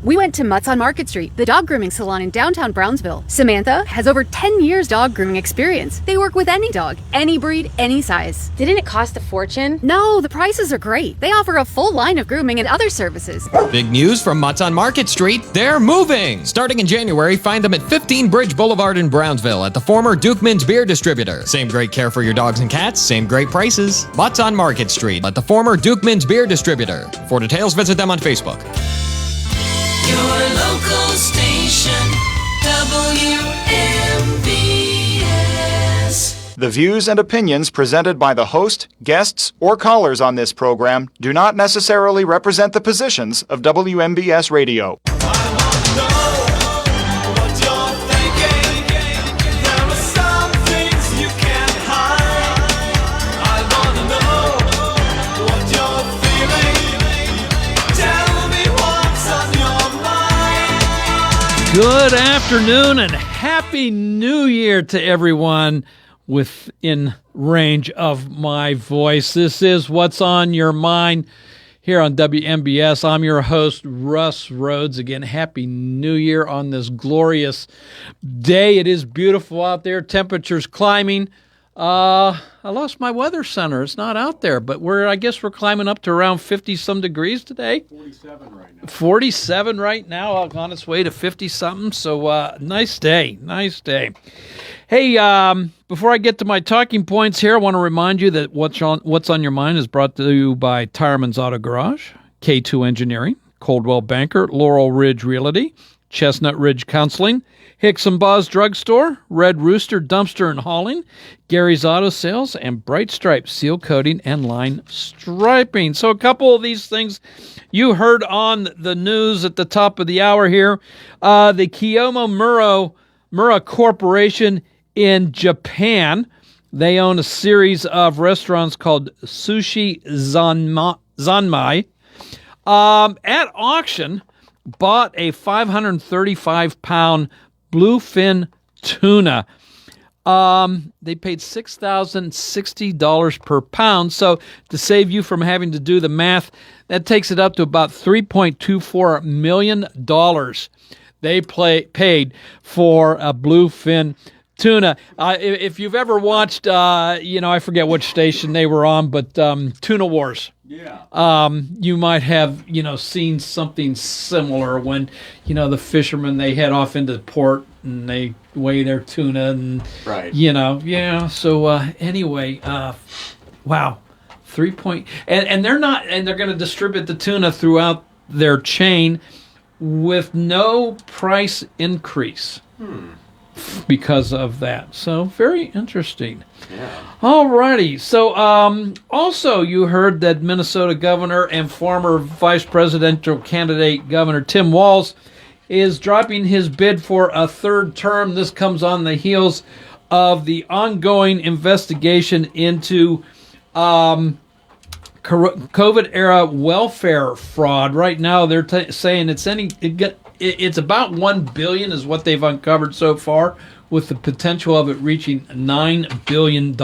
We went to Mutts on Market Street, the dog grooming salon in downtown Brownsville. Samantha has over 10 years dog grooming experience. They work with any dog, any breed, any size. Didn't it cost a fortune? No, the prices are great. They offer a full line of grooming and other services. Big news from Mutts on Market Street. They're moving! Starting in January, find them at 15 Bridge Boulevard in Brownsville at the former Dukeman's Beer Distributor. Same great care for your dogs and cats, same great prices. Mutts on Market Street at the former Dukeman's Beer Distributor. For details, visit them on Facebook. Your local station, WMBS. The views and opinions presented by the host, guests, or callers on this program do not necessarily represent the positions of WMBS Radio. Good afternoon and Happy New Year to everyone within range of my voice. This is What's on Your Mind here on WMBS. I'm your host, Russ Rhodes. Again, Happy New Year on this glorious day. It is beautiful out there. Temperatures climbing. I lost my weather center. It's not out there, but I guess we're climbing up to around 50-some degrees today. 47 right now. 47 right now, on its way to 50-something. So nice day, nice day. Hey, before I get to my talking points here, I want to remind you that What's on Your Mind is brought to you by Tireman's Auto Garage, K2 Engineering, Coldwell Banker, Laurel Ridge Realty, Chestnut Ridge Counseling, Hicks and Baugh's Drugstore, Red Rooster Dumpster and Hauling, Gary's Auto Sales, and Bright Stripe Seal Coating and Line Striping. So a couple of these things you heard on the news at the top of the hour here. The Kiyomo Mura Corporation in Japan, they own a series of restaurants called Sushi Zanmai. At auction, bought a 535-pound bluefin tuna. They paid $6,060 per pound. So to save you from having to do the math, that takes it up to about $3.24 million they paid for a bluefin tuna. If you've ever watched, I forget which station they were on, but Tuna Wars. Yeah. You might have, seen something similar when, the fishermen, they head off into port and they weigh their tuna and, Right. yeah. So anyway, wow, and they're going to distribute the tuna throughout their chain with no price increase. Because of that. So very interesting. Yeah. All righty. So also you heard that Minnesota governor and former vice presidential candidate Governor Tim Walz is dropping his bid for a third term. This comes on the heels of the ongoing investigation into COVID-era welfare fraud. Right now they're saying it's about $1 billion is what they've uncovered so far, with the potential of it reaching $9 billion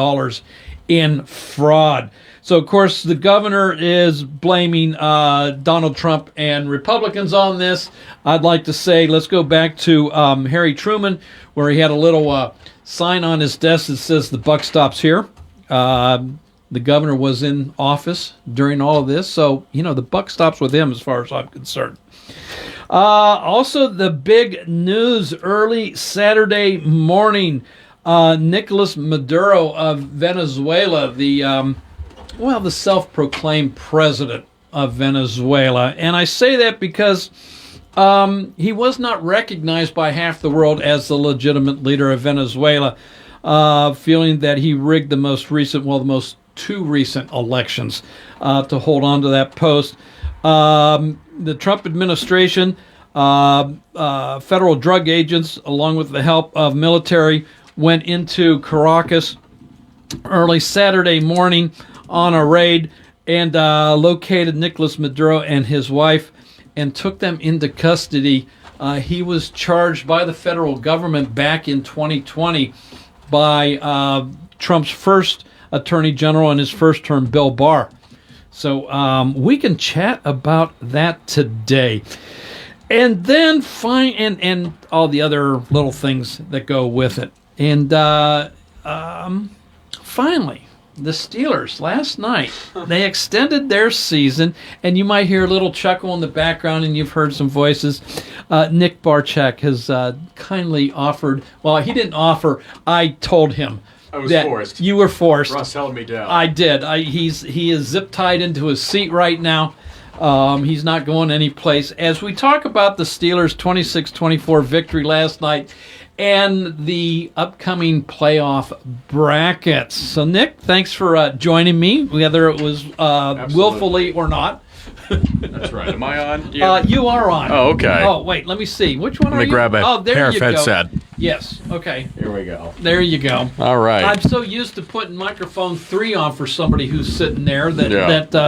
in fraud. So, of course, the governor is blaming Donald Trump and Republicans on this. I'd like to say, let's go back to Harry Truman, where he had a little sign on his desk that says the buck stops here. The governor was in office during all of this, so, the buck stops with him as far as I'm concerned. Also, the big news early Saturday morning, Nicolas Maduro of Venezuela, the self-proclaimed president of Venezuela. And I say that because he was not recognized by half the world as the legitimate leader of Venezuela, feeling that he rigged the most two recent elections to hold on to that post. The Trump administration, federal drug agents, along with the help of military, went into Caracas early Saturday morning on a raid and located Nicolas Maduro and his wife and took them into custody. He was charged by the federal government back in 2020 by Trump's first attorney general in his first term, Bill Barr. So we can chat about that today. And then and all the other little things that go with it. And finally, the Steelers last night, they extended their season, and you might hear a little chuckle in the background, and you've heard some voices. Nick Barczyk has kindly offered. Well, he didn't offer. I told him. I was that forced. You were forced. Russ held me down. I did. He is zip tied into his seat right now. He's not going anyplace. As we talk about the Steelers' 26-24 victory last night and the upcoming playoff brackets. So, Nick, thanks for joining me, whether it was willfully or not. That's right. Am I on? You are on. Oh, okay. Oh, wait, let me see. Which one Let are me you? grab a there pair you of go. headset. Yes, okay. Here we go. There you go. All right. I'm so used to putting microphone 3 on for somebody who's sitting there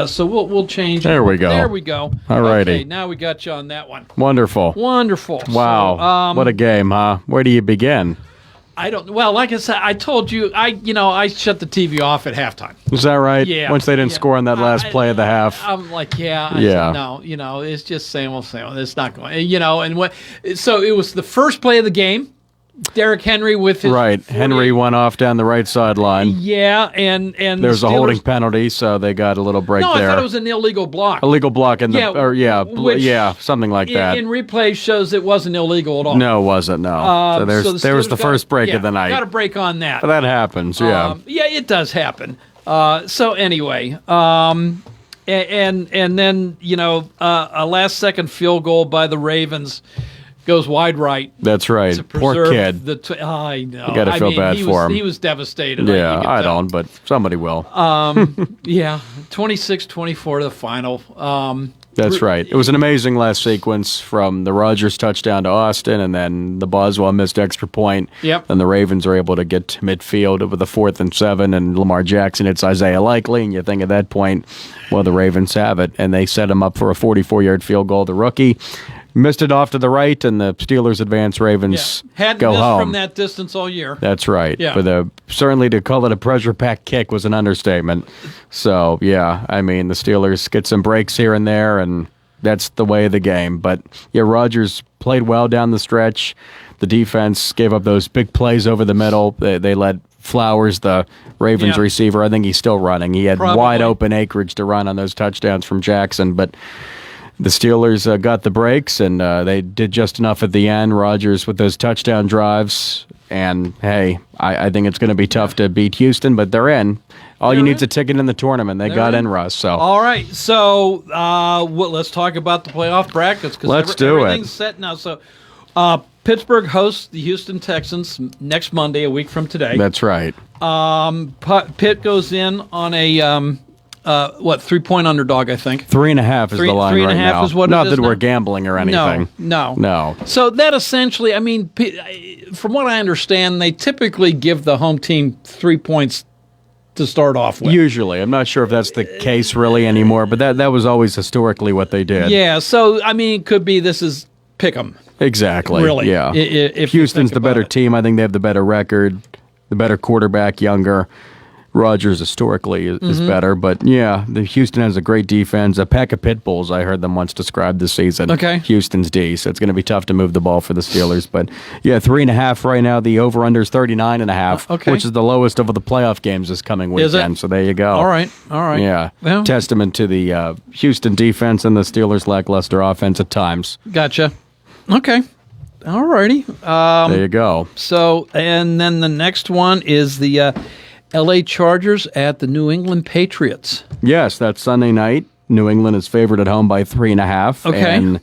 so we'll change. There we go. There we go. All righty. Okay, now we got you on that one. Wonderful. Wonderful. Wow. So, what a game, huh? Where do you begin? I don't. Well, like I said, I told you. I shut the TV off at halftime. Is that right? Yeah. Once they didn't Yeah. score on that last play of the half. I'm like, I Yeah. said, no, it's just same old. It's not going. And what? So it was the first play of the game. Derrick Henry with his Right. 40 Henry went off down the right sideline. Yeah, and There's the a holding Steelers- penalty, so they got a little break No, there. I thought it was an illegal block. Illegal block in the which something like that. In replay shows it wasn't illegal at all. No, it wasn't. No. So there was the Steelers first break of the night. Got a break on that. But that happens. Yeah. It does happen. So anyway, and then a last second field goal by the Ravens goes wide right. That's right. To Poor preserve kid. I know. You got to feel bad for him. He was devastated. Yeah, you could I tell. don't, but somebody will. Yeah, 26-24 the final. That's right. It was an amazing last sequence from the Rodgers touchdown to Austin, and then the Boswell missed extra point. Yep. And the Ravens are able to get to midfield with a 4th and 7, and Lamar Jackson hits Isaiah Likely, and you think at that point, well, the Ravens have it, and they set him up for a 44-yard field goal. The rookie missed it off to the right, and the Steelers advance. Ravens Hadn't go missed home. from that distance all year. That's right. Yeah. But certainly to call it a pressure-packed kick was an understatement. So, yeah, I mean, the Steelers get some breaks here and there, and that's the way of the game. But, yeah, Rodgers played well down the stretch. The defense gave up those big plays over the middle. They let Flowers, the Ravens receiver, I think he's still running. He had Probably. wide open acreage to run on those touchdowns from Jackson, but the Steelers got the breaks, and they did just enough at the end. Rodgers with those touchdown drives. And, hey, I think it's going to be tough to beat Houston, but they're in. All you need is a ticket in the tournament. They got in, Russ. So. All right, so let's talk about the playoff brackets. Let's do it. Everything's set now. So Pittsburgh hosts the Houston Texans next Monday, a week from today. That's right. Pitt goes in on a 3-point underdog, I think. 3.5 is the line three and right a half now. is what Not it is that we're now? gambling or anything. No. So that essentially, I mean, from what I understand, they typically give the home team 3 points to start off with. Usually. I'm not sure if that's the case really anymore, but that was always historically what they did. Yeah, so, I mean, it could be this is pick 'em. Exactly. Really. Yeah. If you Houston's think the better about it. team. I think they have the better record, the better quarterback, younger. Rodgers historically is better, but yeah, the Houston has a great defense. A pack of pit bulls, I heard them once described this season. Okay. Houston's D, so it's going to be tough to move the ball for the Steelers. But yeah, 3.5 right now. The over/under is 39.5, Okay. which is the lowest of the playoff games this coming Is it? weekend. So there you go. All right. Yeah. Well, Testament to the Houston defense and the Steelers' lackluster offense at times. gotcha. Okay. All righty. There you go. So, and then the next one is the L.A. Chargers at the New England Patriots. Yes, that's Sunday night. New England is favored at home by 3.5. Okay. And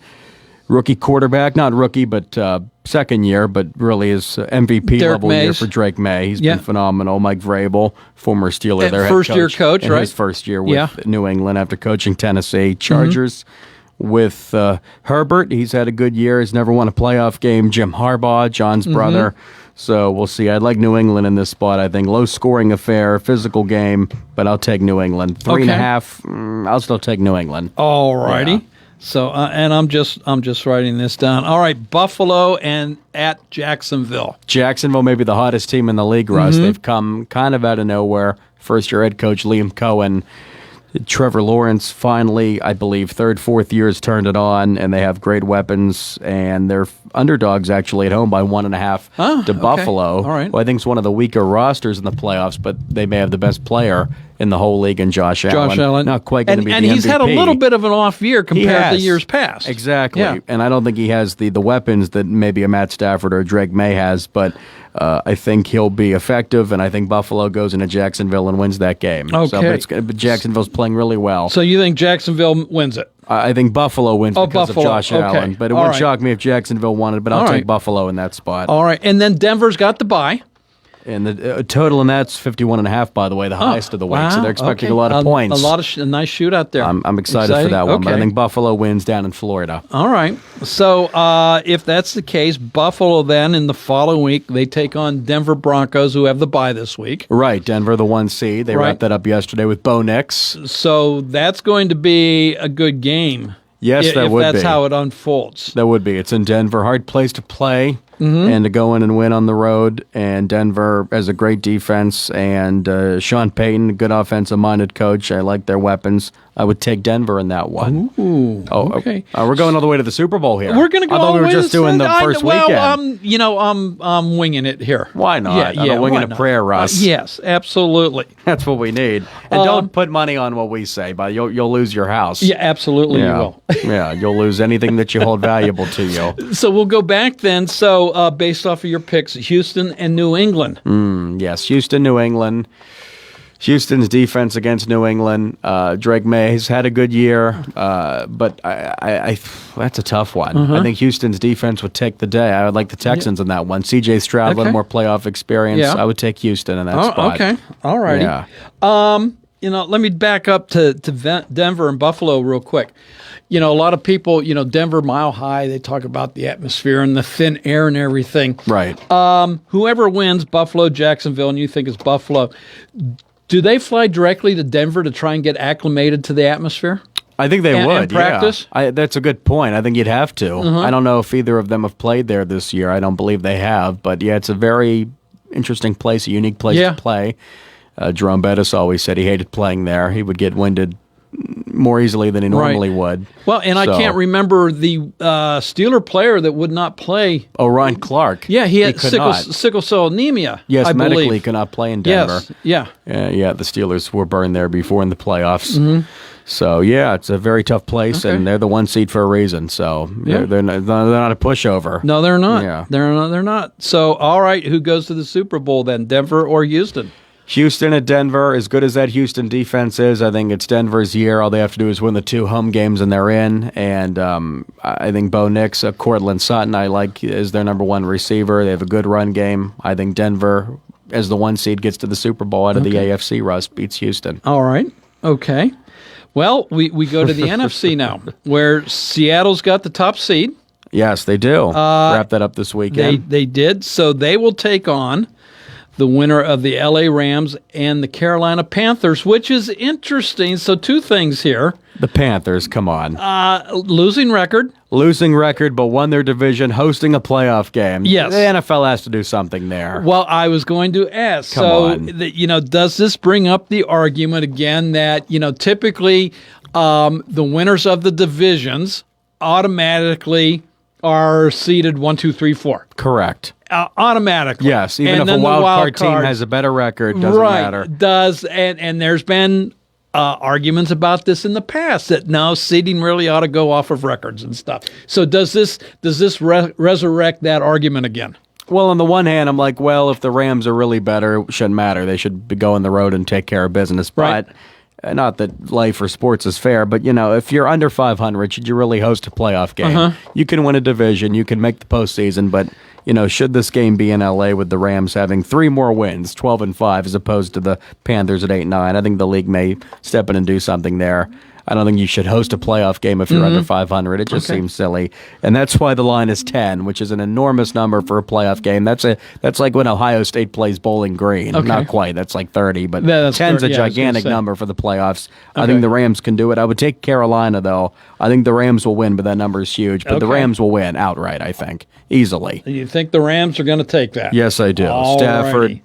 rookie quarterback, not rookie, but second year, but really is MVP Derek level year Mays. for Drake May. He's Yeah. been phenomenal. Mike Vrabel, former Steeler, their head first-year coach, in right? his first year with Yeah. New England after coaching Tennessee. Chargers with Herbert. He's had a good year. He's never won a playoff game. Jim Harbaugh, John's brother. So we'll see. I'd like New England in this spot. I think low-scoring affair, physical game, but I'll take New England. 3.5. I'll still take New England. All righty. Yeah. So, and I'm just writing this down. All right, Buffalo and at Jacksonville. Jacksonville may be the hottest team in the league, Russ. They've come kind of out of nowhere. First-year head coach Liam Cohen Trevor Lawrence finally, I believe, third, fourth year has turned it on, and they have great weapons, and they're underdogs actually at home by 1.5 to Buffalo. All right. Who I think is one of the weaker rosters in the playoffs, but they may have the best player in the whole league in Josh Allen. Josh Allen. Not quite going to be and the he's MVP. had a little bit of an off year He compared to has. years past. Exactly. Yeah. And I don't think he has the weapons that maybe a Matt Stafford or a Drake May has, but I think he'll be effective, and I think Buffalo goes into Jacksonville and wins that game. Okay. But Jacksonville's playing really well. So you think Jacksonville wins it? I think Buffalo wins because Buffalo. of Josh Okay. Allen, but it All wouldn't right. shock me if Jacksonville won it, but I'll All take right. Buffalo in that spot. All right. And then Denver's got the bye. And the total in that's 51.5, by the way, the highest of the week. So Wow, they're expecting okay. a lot of points. A lot of a nice shootout there. I'm excited for Exciting? that one, but I Okay. think Buffalo wins down in Florida. All right. So if that's the case, Buffalo then in the following week, they take on Denver Broncos, who have the bye this week. Right, Denver, the 1 seed. They Right. wrapped that up yesterday with Bo Nix. So that's going to be a good game. Yes, that if would that's be. how it unfolds. That would be. It's in Denver. Hard place to play and to go in and win on the road. And Denver has a great defense. And Sean Payton, good offensive-minded coach. I like their weapons. I would take Denver in that one. Ooh, okay. We're going all the way to the Super Bowl here. We're going to go I all thought the we were way just to doing the first weekend. Well, I'm winging it here. Why not? I'm winging why a not? prayer, Russ. Yes, absolutely. That's what we need. And don't put money on what we say, but you'll lose your house. Yeah, absolutely you Yeah. will. Yeah, you'll lose anything that you hold valuable to you. So we'll go back then. So based off of your picks, Houston and New England. Yes, Houston, New England. Houston's defense against New England. Drake May has had a good year, but I that's a tough one. I think Houston's defense would take the day. I would like the Texans in that one. C.J. Stroud, a Okay. little more playoff experience. Yeah. I would take Houston in that spot. Okay. All righty. Yeah. Let me back up to Denver and Buffalo real quick. A lot of people, Denver Mile High, they talk about the atmosphere and the thin air and everything. Right. Whoever wins, Buffalo, Jacksonville, and you think it's Buffalo, do they fly directly to Denver to try and get acclimated to the atmosphere? I think they And would. practice? Yeah. That's a good point. I think you'd have to. I don't know if either of them have played there this year. I don't believe they have. But yeah, it's a very interesting place, a unique place Yeah. to play. Jerome Bettis always said he hated playing there. He would get winded more easily than he normally would. Well, and I So- can't remember the Steeler player that would not play. Oh, Ryan Clark. Yeah, he had could not. sickle cell anemia. Yes, I medically believe. could not play in Denver. Yes, yeah. Yeah, the Steelers were burned there before in the playoffs. So, yeah, it's a very tough place, Okay. and they're the 1 seed for a reason. So, Yeah. they're not a pushover. No, they're not. Yeah. They're not. So, all right, who goes to the Super Bowl then, Denver or Houston? Houston at Denver, as good as that Houston defense is, I think it's Denver's year. All they have to do is win the 2 home games, and they're in. And I think Bo Nix, Cortland Sutton, I like as their number 1 receiver. They have a good run game. I think Denver, as the 1 seed, gets to the Super Bowl out of the AFC. Russ beats Houston. All right. Okay. Well, we go to the NFC now, where Seattle's got the top seed. Yes, they do. Wrap that up this weekend. They did. So they will take on the winner of the LA Rams and the Carolina Panthers, which is interesting. So 2 things here. The Panthers, come on. Losing record. Losing record, but won their division, hosting a playoff game. Yes. The NFL has to do something there. Well, I was going to ask. Come on. Does this bring up the argument again that, typically the winners of the divisions automatically are seeded 1, 2, 3, 4? Correct. Automatically. Yes, even And if a then the wild card team card- has a better record, doesn't matter. Does and there's been arguments about this in the past that now seeding really ought to go off of records and stuff. So does this resurrect that argument again? Well, on the one hand, I'm like, well, if the Rams are really better, it shouldn't matter. They should be going the road and take care of business. Right. But not that life or sports is fair, but if you're under 500, should you really host a playoff game? You can win a division, you can make the postseason, but should this game be in LA with the Rams having 3 more wins, 12-5, as opposed to the Panthers at 8-9? I think the league may step in and do something there. I don't think you should host a playoff game if you're under 500. It just seems silly, and that's why the line is 10, which is an enormous number for a playoff game. That's like when Ohio State plays Bowling Green. Okay. Not quite. That's like 30, but Yeah, that's 10's a 30, yeah, I was gonna gigantic say. number for the playoffs. I Okay. think the Rams can do it. I would take Carolina, though. I think the Rams will win, but that number is huge. But the Okay. Rams will win outright, I think, easily. You think the Rams are going to take that? Yes, I do. Alrighty. Stafford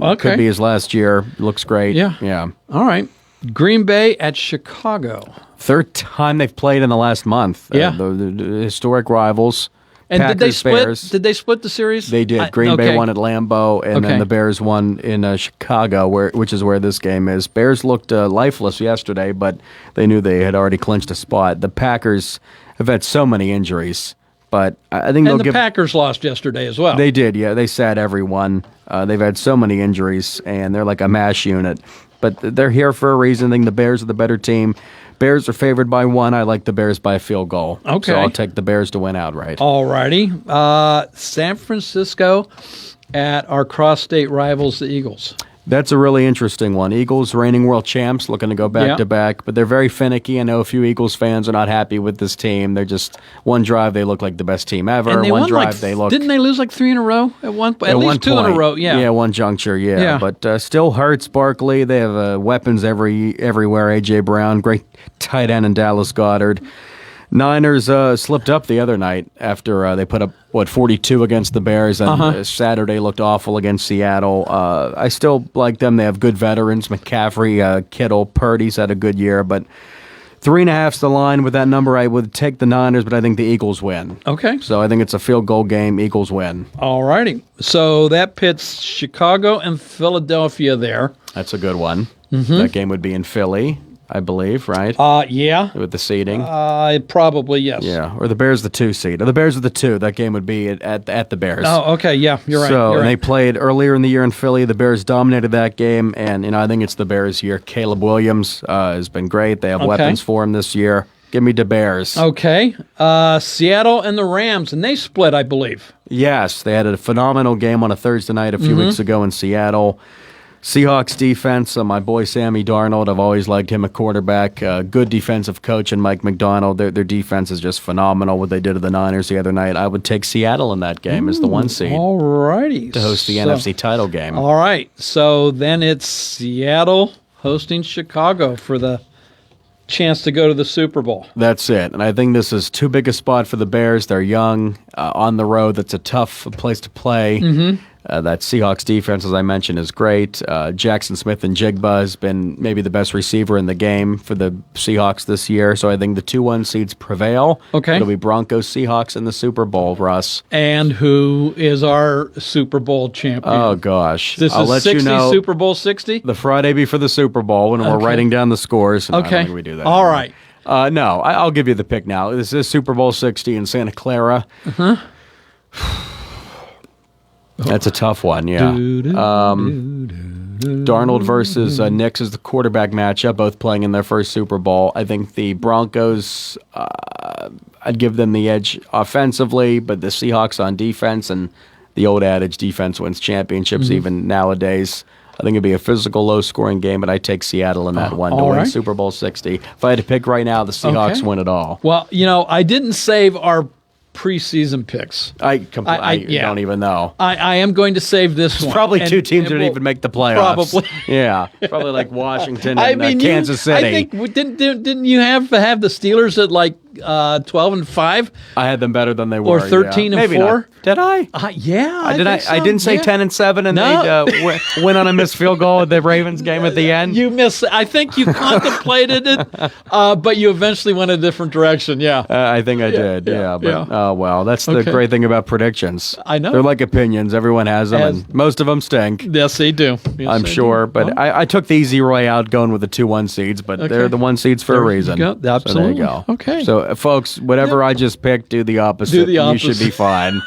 Okay. could be his last year. Looks great. Yeah. Yeah. All right. Green Bay at Chicago. Third time they've played in the last month. Yeah. The historic rivals. And Packers, did they split? Bears. Did they split the series? They did. Green Bay won at Lambeau, and Okay. then the Bears won in Chicago, which is where this game is. Bears looked lifeless yesterday, but they knew they had already clinched a spot. The Packers have had so many injuries, but I think And they'll the Packers lost yesterday as well. They did, yeah. They sat everyone. They've had so many injuries, and they're like a mash unit. But they're here for a reason. I think the Bears are the better team. Bears are favored by 1. I like the Bears by a field goal. Okay. So I'll take the Bears to win outright. All righty. San Francisco at our cross-state rivals, the Eagles. That's a really interesting one. Eagles, reigning world champs, looking to go back to back, but they're very finicky. I know a few Eagles fans are not happy with this team. They're just one drive they look like the best team ever. And they one won drive they look. Didn't they lose like 3 in a row at one point? At least one 2 in a point. row. Yeah. Yeah, one juncture. Yeah, Yeah. but still hurts Barkley. They have weapons everywhere. AJ Brown, great tight end, and Dallas Goedert. Niners slipped up the other night after they put up 42 against the Bears, and Saturday looked awful against Seattle. I still like them. They have good veterans: McCaffrey, Kittle, Purdy's had a good year, but 3.5's the line. With that number, I would take the Niners, but I think the Eagles win. Okay. So I think it's a field goal game. Eagles win. All righty. So that pits Chicago and Philadelphia there. That's a good one. That game would be in Philly, I believe, right? Yeah. With the seeding. Probably, yes. Yeah, or the Bears the 2 seed. Or the Bears are the 2. That game would be at the Bears. Oh, okay. Yeah, you're right. So you're and they right. played earlier in the year in Philly. The Bears dominated that game, and I think it's the Bears' year. Caleb Williams has been great. They have weapons for him this year. Give me the Bears. Okay. Seattle and the Rams, and they split, I believe. Yes, they had a phenomenal game on a Thursday night a few weeks ago in Seattle. Seahawks defense, my boy Sammy Darnold, I've always liked him at quarterback. Good defensive coach and Mike McDonald. Their defense is just phenomenal, what they did to the Niners the other night. I would take Seattle in that game as the 1 seed All righty. to host the NFC title game. All right. So then it's Seattle hosting Chicago for the chance to go to the Super Bowl. That's it. And I think this is too big a spot for the Bears. They're young, on the road. That's a tough place to play. That Seahawks defense, as I mentioned, is great. Jackson Smith and Jigba has been maybe the best receiver in the game for the Seahawks this year. So I think the 2-1 seeds prevail. Okay. It'll be Broncos Seahawks in the Super Bowl, Russ. And who is our Super Bowl champion? Oh, gosh. This I'll is let 60, you know Super Bowl 60? the Friday before the Super Bowl when we're writing down the scores. No, I don't Okay. think we do that All anymore. right. No, I'll give you the pick now. This is Super Bowl 60 in Santa Clara. That's a tough one, yeah. Darnold versus Knicks is the quarterback matchup, both playing in their first Super Bowl. I think the Broncos, I'd give them the edge offensively, but the Seahawks on defense, and the old adage, defense wins championships even nowadays. I think it'd be a physical, low-scoring game, but I take Seattle in that one to all win right. Super Bowl 60. If I had to pick right now, the Seahawks Okay. win it all. Well, I didn't save our preseason picks. I yeah. don't even know. I am going to save this one. Probably And- 2 teams and didn't we'll- even make the playoffs. Probably. Yeah. Probably like Washington and Kansas City. I think didn't you have the Steelers at like 12-5 I had them better than they were. or 13-4? Maybe not. Did I? Yeah, I think so. I didn't say Yeah. 10-7, and No. they win on a missed field goal at the Ravens game at the end. You miss. I think you contemplated it, but you eventually went a different direction. Yeah. I think I did. yeah, Yeah, but yeah. oh well, that's the Okay. great thing about predictions. I know. They're like opinions. Everyone has them, and most of them stink. Yes, they do. Yes, I'm they sure, do. but Well, I took the easy way out going with the 2-1 seeds, but they're the 1 seeds for There a you reason. go. So Absolutely. there you go. Okay. So, folks, whatever I just picked, do the opposite. Do the and You should be opposite. fine.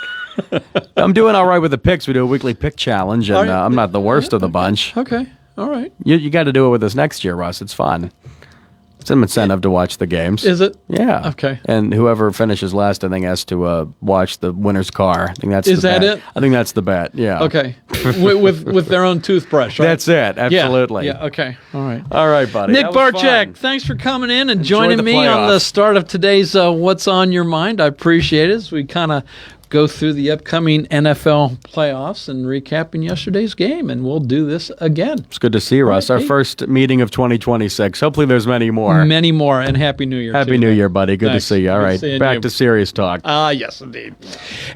I'm doing all right with the picks. We do a weekly pick challenge, and I'm not the worst of the bunch. Okay. All right. You got to do it with us next year, Russ. It's fun. It's an incentive to watch the games. Is it? Yeah. Okay. And whoever finishes last, I think, has to watch the winner's car. I think that's Is the that bet. it? I think that's the bet. Yeah. Okay. with their own toothbrush. Right? That's it. Absolutely. Yeah. Okay. All right. All right, buddy. Nick That was Barczyk, fun. thanks for coming in and Enjoy joining the me on the playoffs. start of today's What's on Your Mind. I appreciate it as we kind of go through the upcoming NFL playoffs and recapping yesterday's game, and we'll do this again. It's good to see you, Russ. Our Pete. first meeting of 2026. Hopefully there's many more. Many more, and Happy New Year. Happy too. New Year, buddy. Good Thanks. to see you. All Good right. seeing Back you. to serious talk. Yes, indeed.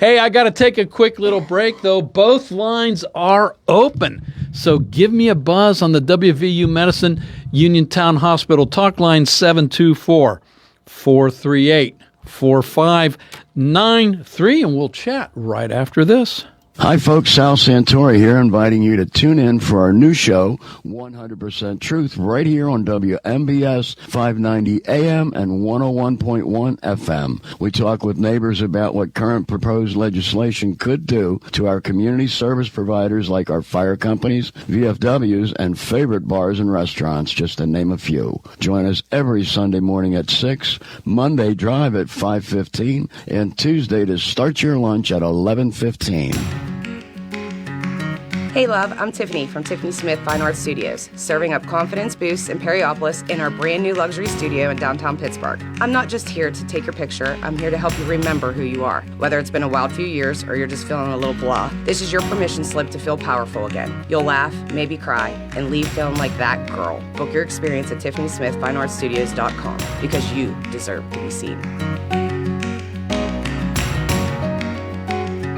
Hey, I got to take a quick little break, though. Both lines are open. So give me a buzz on the WVU Medicine Uniontown Hospital talk line 724-438-4593, and we'll chat right after this. Hi, folks. Sal Santori here, inviting you to tune in for our new show, 100% Truth, right here on WMBS 590 AM and 101.1 FM. We talk with neighbors about what current proposed legislation could do to our community service providers like our fire companies, VFWs, and favorite bars and restaurants, just to name a few. Join us every Sunday morning at 6, Monday drive at 5:15, and Tuesday to start your lunch at 11:15. Hey love, I'm Tiffany from Tiffany Smith Fine Art Studios, serving up confidence boosts in Periopolis in our brand new luxury studio in downtown Pittsburgh. I'm not just here to take your picture, I'm here to help you remember who you are. Whether it's been a wild few years or you're just feeling a little blah, this is your permission slip to feel powerful again. You'll laugh, maybe cry, and leave feeling like that girl. Book your experience at TiffanySmithFineArtStudios.com because you deserve to be seen.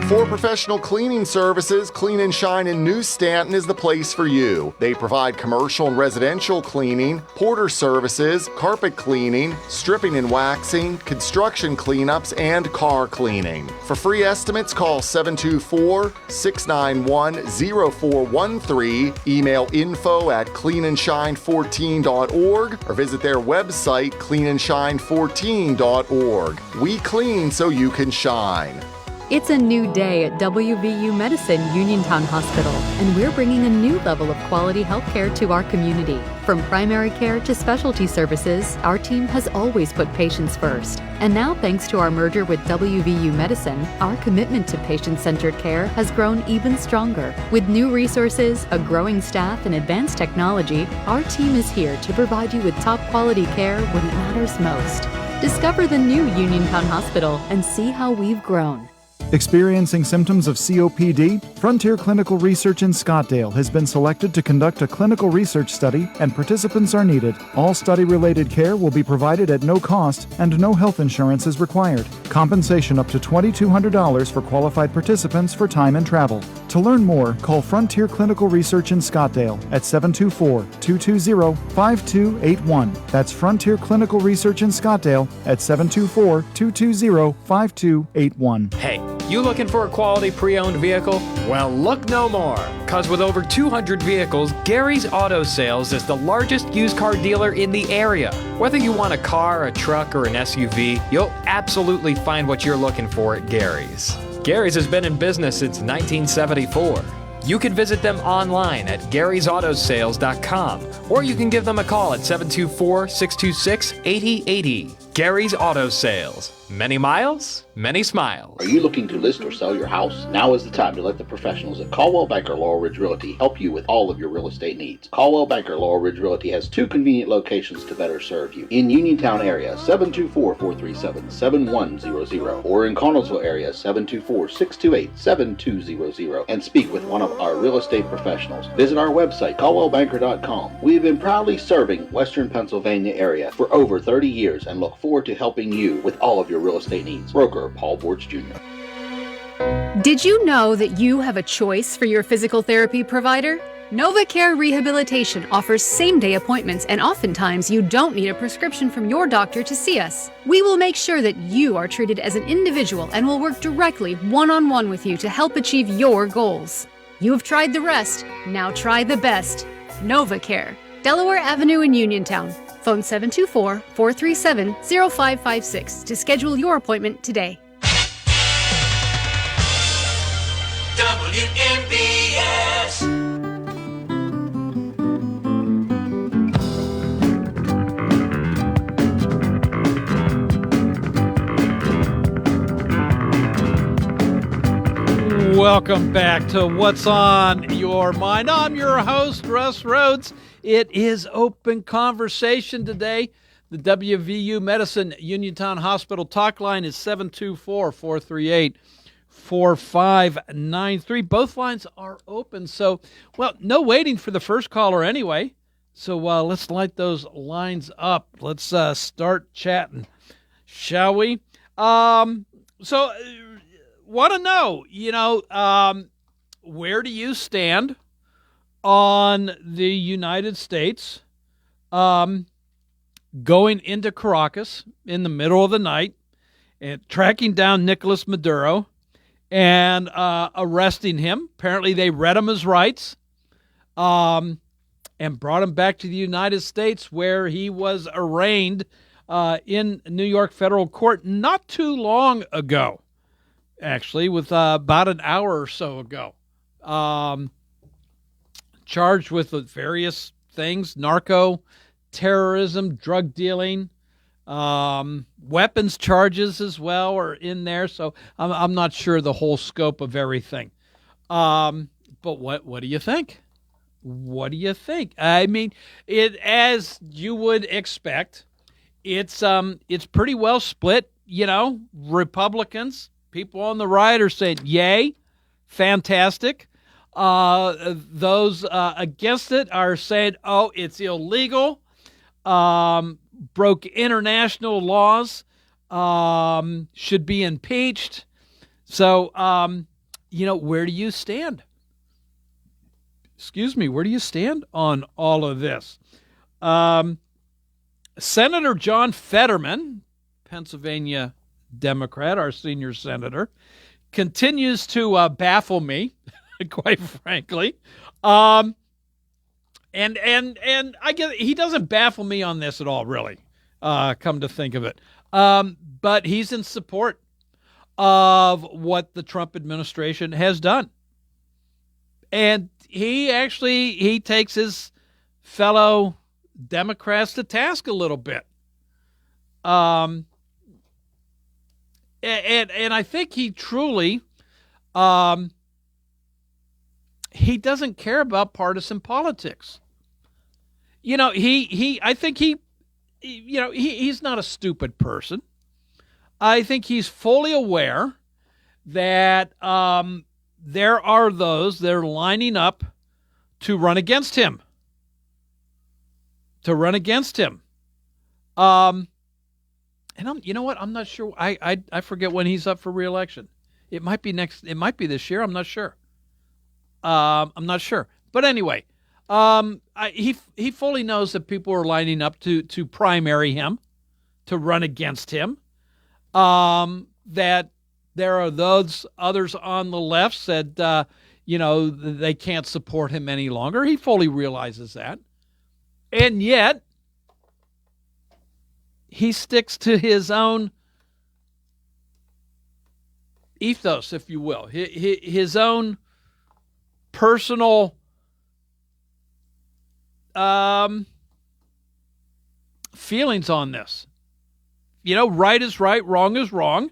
For professional cleaning services, Clean and Shine in New Stanton is the place for you. They provide commercial and residential cleaning, porter services, carpet cleaning, stripping and waxing, construction cleanups, and car cleaning. For free estimates, call 724-691-0413, email info@cleanandshine14.org, or visit their website, cleanandshine14.org. We clean so you can shine. It's a new day at WVU Medicine Uniontown Hospital, and we're bringing a new level of quality healthcare to our community. From primary care to specialty services, our team has always put patients first. And now, thanks to our merger with WVU Medicine, our commitment to patient-centered care has grown even stronger. With new resources, a growing staff, and advanced technology, our team is here to provide you with top-quality care when it matters most. Discover the new Uniontown Hospital and see how we've grown. Experiencing symptoms of COPD? Frontier Clinical Research in Scottdale has been selected to conduct a clinical research study, and participants are needed. All study-related care will be provided at no cost, and no health insurance is required. Compensation up to $2,200 for qualified participants for time and travel. To learn more, call Frontier Clinical Research in Scottdale at 724-220-5281. That's Frontier Clinical Research in Scottdale at 724-220-5281. Hey, you looking for a quality pre-owned vehicle? Well, look no more, because with over 200 vehicles, Gary's Auto Sales is the largest used car dealer in the area. Whether you want a car, a truck, or an SUV, you'll absolutely find what you're looking for at Gary's. Gary's has been in business since 1974. You can visit them online at Gary'sAutoSales.com, or you can give them a call at 724-626-8080. Gary's Auto Sales. Many miles, many smiles. Are you looking to list or sell your house? Now is the time to let the professionals at Caldwell Banker Laurel Ridge Realty help you with all of your real estate needs. Caldwell Banker Laurel Ridge Realty has two convenient locations to better serve you. In Uniontown area, 724-437-7100, or in Connellsville area, 724-628-7200, and speak with one of our real estate professionals. Visit our website, caldwellbanker.com. We have been proudly serving Western Pennsylvania area for over 30 years and look forward to helping you with all of your real estate needs. Broker Paul Borge Jr. Did you know that you have a choice for your physical therapy provider? NovaCare Rehabilitation offers same-day appointments, and oftentimes you don't need a prescription from your doctor to see us. We will make sure that you are treated as an individual and will work directly one-on-one with you to help achieve your goals. You have tried the rest, now try the best. NovaCare, Delaware Avenue in Uniontown. Phone 724-437-0556 to schedule your appointment today. WMBS. Welcome back to What's on Your Mind. I'm your host, Russ Rhodes. It is open conversation today. The WVU Medicine Uniontown Hospital talk line is 724-438-4593. Both lines are open. So, well, no waiting for the first caller anyway. So let's light those lines up. Let's start chatting, shall we? Want to know, where do you stand on the United States going into Caracas in the middle of the night and tracking down Nicolas Maduro and arresting him. Apparently they read him his rights and brought him back to the United States, where he was arraigned in New York federal court not too long ago, actually, with about an hour or so ago. Charged with various things: narco, terrorism, drug dealing, weapons charges as well are in there. So I'm not sure the whole scope of everything. But what do you think? What do you think? I mean, it, as you would expect, it's pretty well split. You know, Republicans, people on the right are saying, yay, fantastic. Those against it are saying, oh, it's illegal, broke international laws, should be impeached. So, where do you stand? Excuse me, where do you stand on all of this? Senator John Fetterman, Pennsylvania Democrat, our senior senator, continues to baffle me, quite frankly. And I guess he doesn't baffle me on this at all, really, come to think of it. But he's in support of what the Trump administration has done. And he takes his fellow Democrats to task a little bit. And I think he truly, he doesn't care about partisan politics. I think he's not a stupid person. I think he's fully aware that, there are those that are lining up to run against him. And you know what? I'm not sure. I forget when he's up for re-election. It might be this year. I'm not sure. But anyway, he fully knows that people are lining up to primary him, to run against him. That there are those others on the left said, they can't support him any longer. He fully realizes that. And yet, he sticks to his own ethos, if you will, his own personal feelings on this. Right is right, wrong is wrong.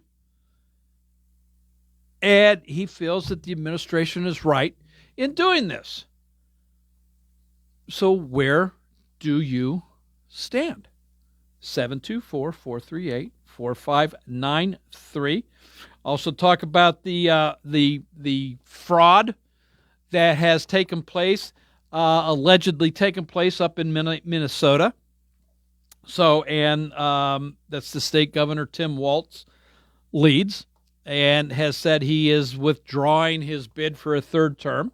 And he feels that the administration is right in doing this. So where do you stand? 724-438-4593. Also talk about the fraud that has taken place, allegedly taken place up in Minnesota. So, and that's the state governor, Tim Walz, leads, and has said he is withdrawing his bid for a third term.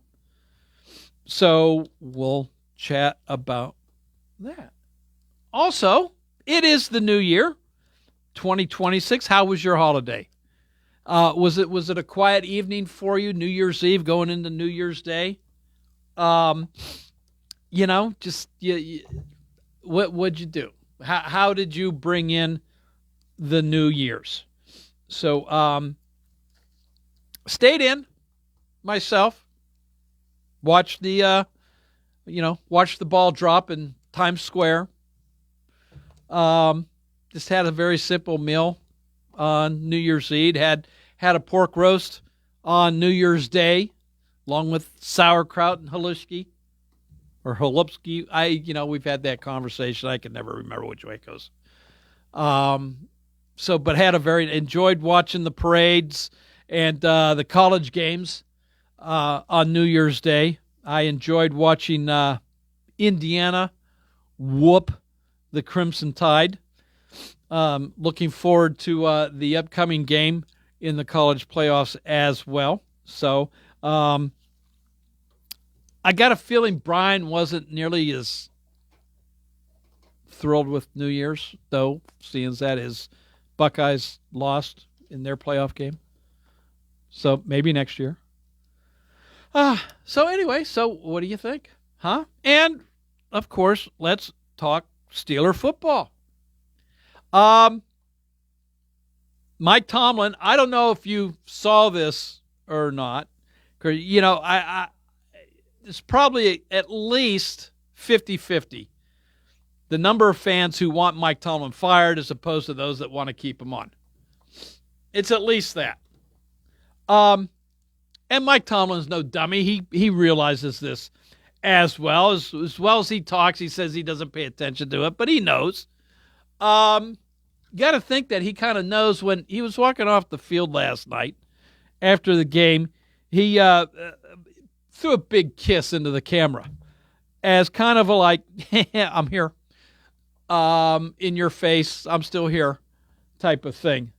So we'll chat about that. Also, it is the new year, 2026. How was your holiday? Was it a quiet evening for you? New Year's Eve going into New Year's Day? What'd you do? How did you bring in the New Year's? So, stayed in myself, watched the ball drop in Times Square. Just had a very simple meal on New Year's Eve. Had a pork roast on New Year's Day, along with sauerkraut and Halupski. Or Halupski. We've had that conversation. I can never remember which way it goes. But enjoyed watching the parades and the college games on New Year's Day. I enjoyed watching Indiana whoop the Crimson Tide. Looking forward to the upcoming game in the college playoffs as well. So I got a feeling Brian wasn't nearly as thrilled with New Year's, though, seeing as that his Buckeyes lost in their playoff game. So maybe next year. So anyway, so what do you think? Huh? And, of course, let's talk Steeler football. Mike Tomlin, I don't know if you saw this or not. You know, it's probably at least 50-50. The number of fans who want Mike Tomlin fired as opposed to those that want to keep him on. It's at least that. And Mike Tomlin's no dummy. He realizes this as well as he talks. He says he doesn't pay attention to it, but he knows. You got to think that he kind of knows. When he was walking off the field last night after the game, he threw a big kiss into the camera as kind of a like, I'm here, in your face, I'm still here type of thing.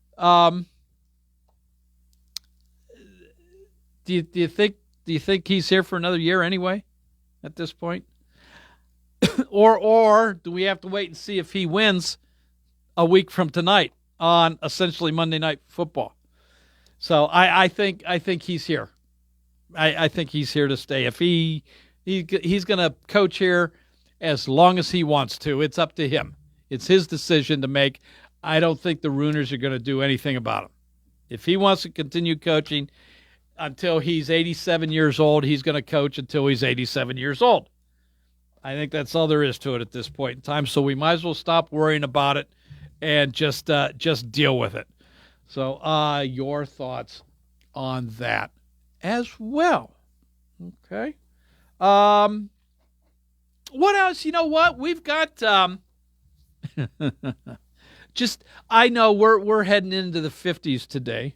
Do you think he's here for another year anyway at this point? or do we have to wait and see if he wins a week from tonight on essentially Monday Night Football? So I think he's here. I think he's here to stay. If he's going to coach here as long as he wants to, it's up to him. It's his decision to make. I don't think the Runers are going to do anything about him. If he wants to continue coaching until he's 87 years old, he's going to coach until he's 87 years old. I think that's all there is to it at this point in time. So we might as well stop worrying about it and just deal with it. So your thoughts on that as well. Okay. What else? You know what? We've got I know we're heading into the 50s today,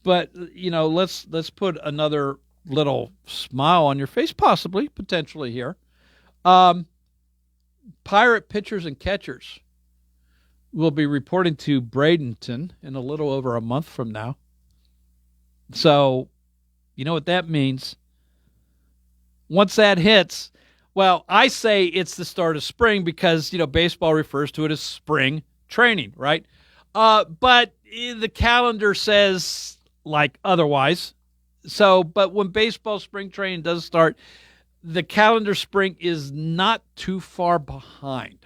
but you know, let's put another little smile on your face, potentially here. Pirate pitchers and catchers will be reporting to Bradenton in a little over a month from now. So, you know what that means. Once that hits, well, I say it's the start of spring because, you know, baseball refers to it as spring training, right? But the calendar says like otherwise. So, but when baseball spring training does start, the calendar spring is not too far behind.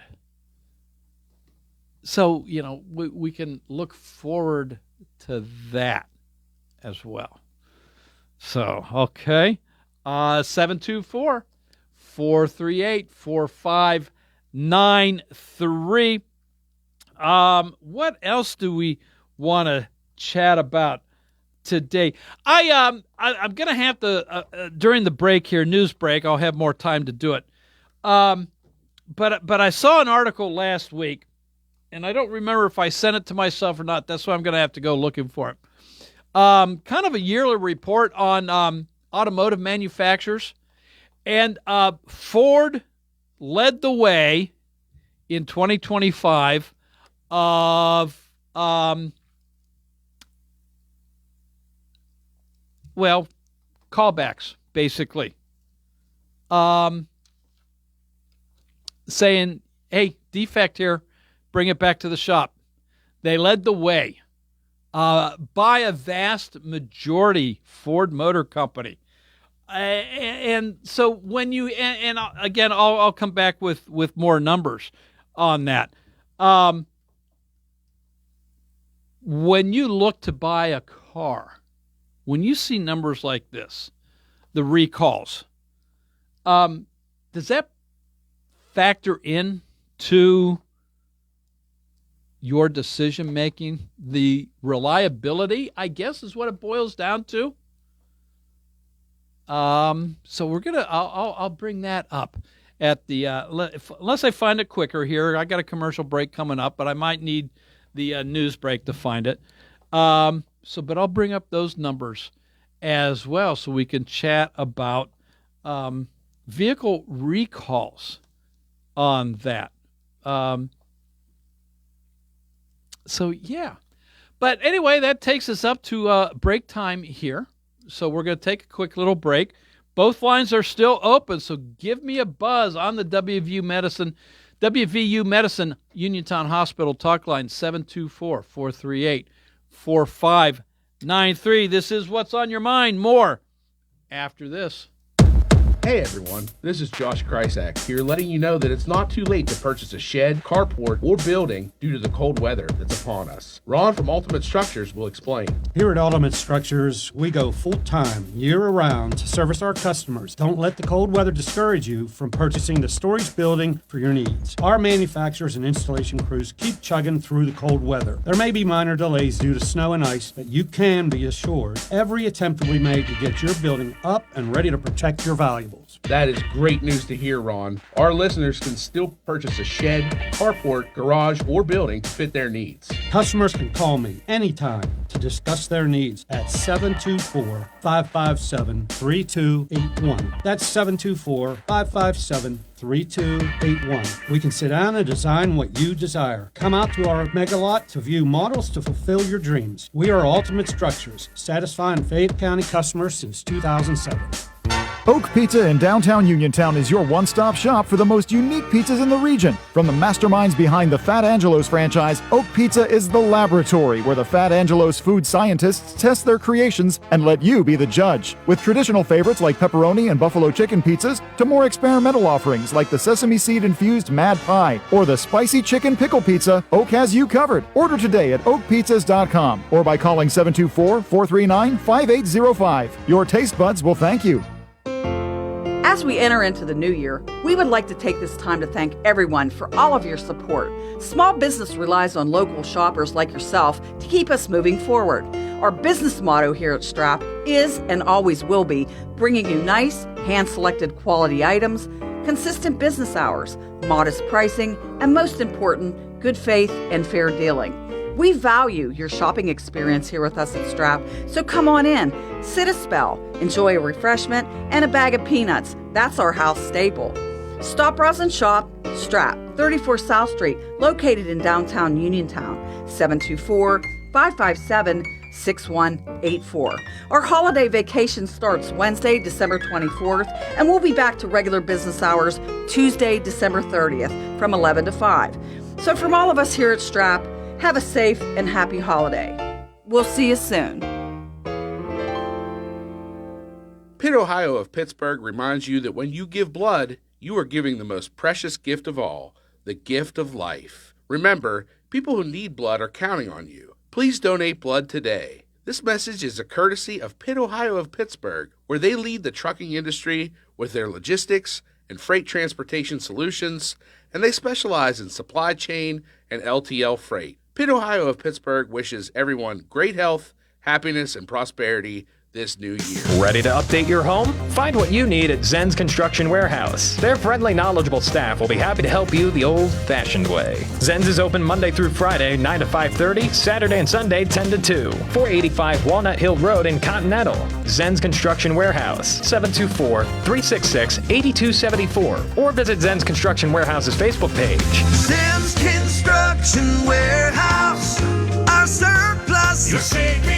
So, you know, we can look forward to that as well. So, okay. 724-438-4593. What else do we want to chat about today? I'm going to have to, during the break here, news break, I'll have more time to do it. But I saw an article last week, and I don't remember if I sent it to myself or not. That's why I'm going to have to go looking for it. Kind of a yearly report on automotive manufacturers. And Ford led the way in 2025 of, callbacks, basically. Saying, hey, defect here, bring it back to the shop. They led the way by a vast majority, Ford Motor Company. And so when you, and again, I'll come back with more numbers on that. When you look to buy a car, when you see numbers like this, the recalls, does that factor in to your decision making? The reliability, I guess, is what it boils down to. So we're gonna, I'll bring that up at the unless I find it quicker here. I got a commercial break coming up, but I might need the news break to find it. But I'll bring up those numbers as well, so we can chat about vehicle recalls on that. So yeah, but anyway, that takes us up to break time here. So we're going to take a quick little break. Both lines are still open, so give me a buzz on the WVU Medicine WVU Medicine, Uniontown Hospital, talk line 724-438-4593. This is What's on Your Mind. More after this. Hey everyone, this is Josh Krysak here letting you know that it's not too late to purchase a shed, carport, or building due to the cold weather that's upon us. Ron from Ultimate Structures will explain. Here at Ultimate Structures, we go full-time, year-round to service our customers. Don't let the cold weather discourage you from purchasing the storage building for your needs. Our manufacturers and installation crews keep chugging through the cold weather. There may be minor delays due to snow and ice, but you can be assured every attempt will be made to get your building up and ready to protect your valuables. That is great news to hear, Ron. Our listeners can still purchase a shed, carport, garage, or building to fit their needs. Customers can call me anytime to discuss their needs at 724-557-3281. That's 724-557-3281. We can sit down and design what you desire. Come out to our mega lot to view models to fulfill your dreams. We are Ultimate Structures, satisfying Fayette County customers since 2007. Oak Pizza in downtown Uniontown is your one-stop shop for the most unique pizzas in the region. From the masterminds behind the Fat Angelo's franchise, Oak Pizza is the laboratory where the Fat Angelo's food scientists test their creations and let you be the judge. With traditional favorites like pepperoni and buffalo chicken pizzas to more experimental offerings like the sesame seed-infused Mad Pie or the spicy chicken pickle pizza, Oak has you covered. Order today at oakpizzas.com or by calling 724-439-5805. Your taste buds will thank you. As we enter into the new year, we would like to take this time to thank everyone for all of your support. Small business relies on local shoppers like yourself to keep us moving forward. Our business motto here at Strap is and always will be bringing you nice, hand-selected quality items, consistent business hours, modest pricing, and most important, good faith and fair dealing. We value your shopping experience here with us at Strap, so come on in, sit a spell, enjoy a refreshment, and a bag of peanuts. That's our house staple. Stop, browse, and shop. Strap, 34 South Street, located in downtown Uniontown, 724-557-6184. Our holiday vacation starts Wednesday, December 24th, and we'll be back to regular business hours Tuesday, December 30th from 11 to 5. So from all of us here at Strap, have a safe and happy holiday. We'll see you soon. Pitt, Ohio of Pittsburgh reminds you that when you give blood, you are giving the most precious gift of all, the gift of life. Remember, people who need blood are counting on you. Please donate blood today. This message is a courtesy of Pitt, Ohio of Pittsburgh, where they lead the trucking industry with their logistics and freight transportation solutions, and they specialize in supply chain and LTL freight. Pitt, Ohio of Pittsburgh wishes everyone great health, happiness, and prosperity this new year. Ready to update your home? Find what you need at Zen's Construction Warehouse. Their friendly, knowledgeable staff will be happy to help you the old-fashioned way. Zen's is open Monday through Friday, 9 to 5:30, Saturday and Sunday, 10 to 2. 485 Walnut Hill Road in Continental. Zen's Construction Warehouse, 724-366-8274. Or visit Zen's Construction Warehouse's Facebook page. Zen's Construction Warehouse, our surplus, your savings.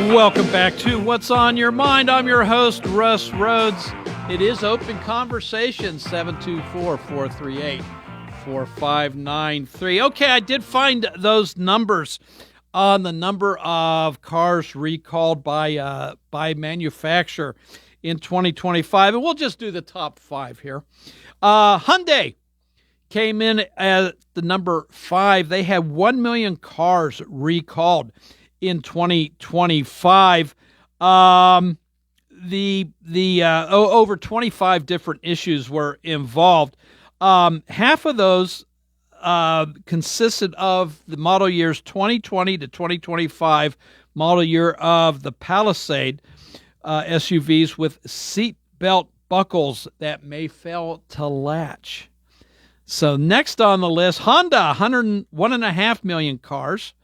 Welcome back to What's on Your Mind. I'm your host, Russ Rhodes. It is Open Conversation, 724-438-4593. Okay, I did find those numbers on the number of cars recalled by manufacturer in 2025, and we'll just do the top 5 here. Hyundai came in at the number 5. They had 1 million cars recalled in 2025. Over 25 different issues were involved. Half of those consisted of the model years 2020 to 2025 model year of the Palisade SUVs with seat belt buckles that may fail to latch. So next on the list, Honda, 1.5 million cars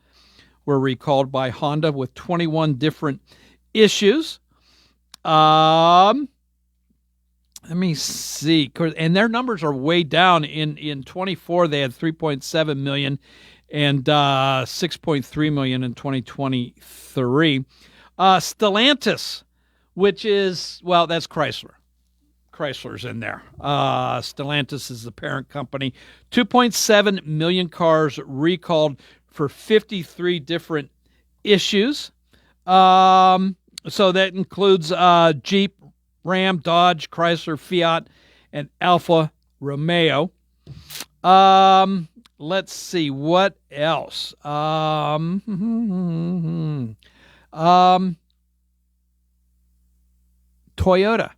were recalled by Honda with 21 different issues. Let me see. And their numbers are way down. In 24, they had 3.7 million and 6.3 million in 2023. Stellantis, which is, well, that's Chrysler. Chrysler's in there. Stellantis is the parent company. 2.7 million cars recalled for 53 different issues. So that includes Jeep, Ram, Dodge, Chrysler, Fiat, and Alfa Romeo. Let's see what else. Toyota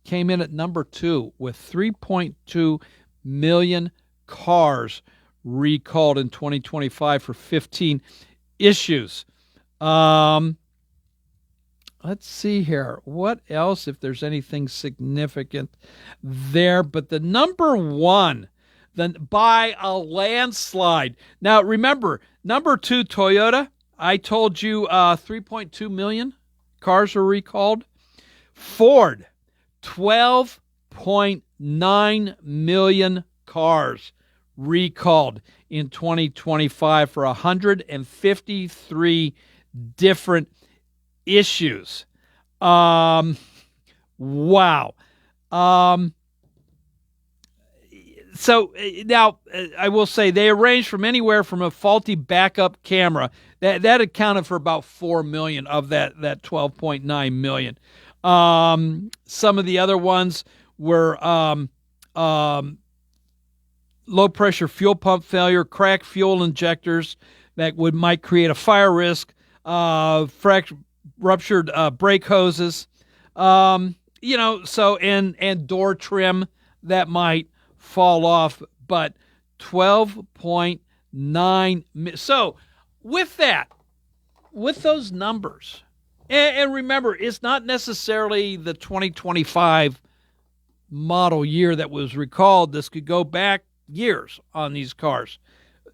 came in at number 2 with 3.2 million cars recalled in 2025 for 15 issues. Let's see here. What else, if there's anything significant there? But the number one, then by a landslide. Now, remember, number 2, Toyota, I told you 3.2 million cars are recalled. Ford, 12.9 million cars recalled in 2025 for 153 different issues. Wow. So now I will say they range from anywhere from a faulty backup camera that accounted for about 4 million of that 12.9 million. Some of the other ones were low pressure fuel pump failure, cracked fuel injectors that might create a fire risk, ruptured brake hoses, so and door trim that might fall off, but 12.9. So with those numbers, and remember, it's not necessarily the 2025 model year that was recalled. This could go back years on these cars.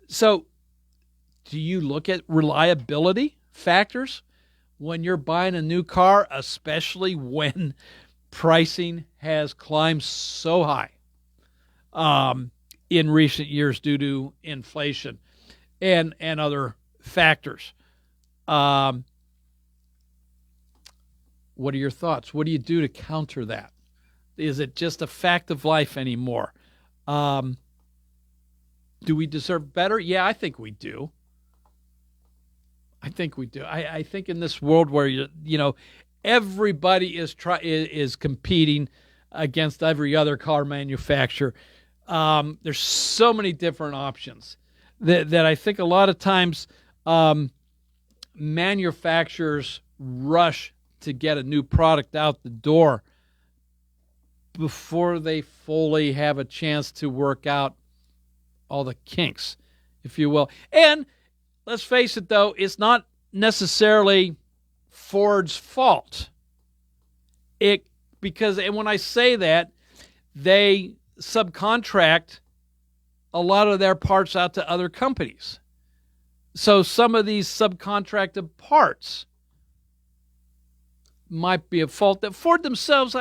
So do you look at reliability factors when you're buying a new car, especially when pricing has climbed so high in recent years due to inflation and other factors? What are your thoughts? What do you do to counter that? Is it just a fact of life anymore? Do we deserve better? Yeah, I think we do. I think we do. I think in this world where everybody is competing against every other car manufacturer, there's so many different options that I think a lot of times manufacturers rush to get a new product out the door before they fully have a chance to work out all the kinks, if you will. And let's face it, though, it's not necessarily Ford's fault. And when I say that, they subcontract a lot of their parts out to other companies. So some of these subcontracted parts might be a fault that Ford themselves,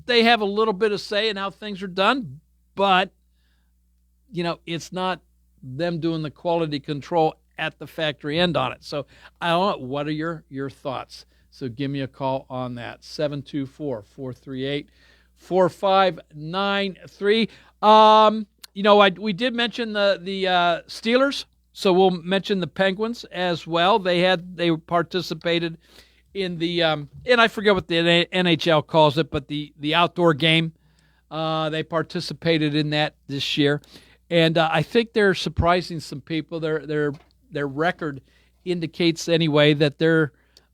they have a little bit of say in how things are done, but it's not them doing the quality control at the factory end on it. So I don't know. What are your thoughts? So give me a call on that. 724-438-4593. We did mention the Steelers, so we'll mention the Penguins as well. They participated in the and I forget what the NHL calls it, but the outdoor game. They participated in that this year. And I think they're surprising some people. Their record indicates anyway that they're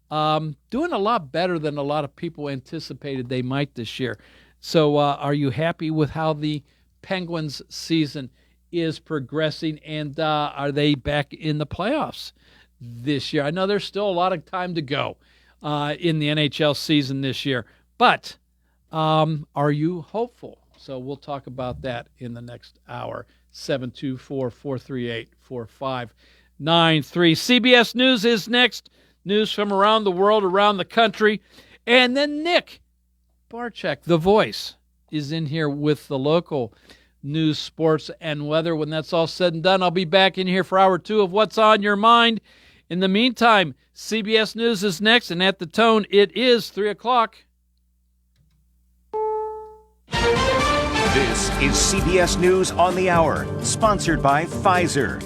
doing a lot better than a lot of people anticipated they might this year. So are you happy with how the Penguins season is progressing, and are they back in the playoffs this year? I know there's still a lot of time to go in the NHL season this year, but are you hopeful? So we'll talk about that in the next hour. 724-438-4593. CBS News is next. News from around the world, around the country. And then Nick Barczyk, the voice, is in here with the local news, sports, and weather. When that's all said and done, I'll be back in here for hour 2 of What's on Your Mind. In the meantime, CBS News is next, and at the tone, it is 3 o'clock. This is CBS News on the Hour, sponsored by Pfizer.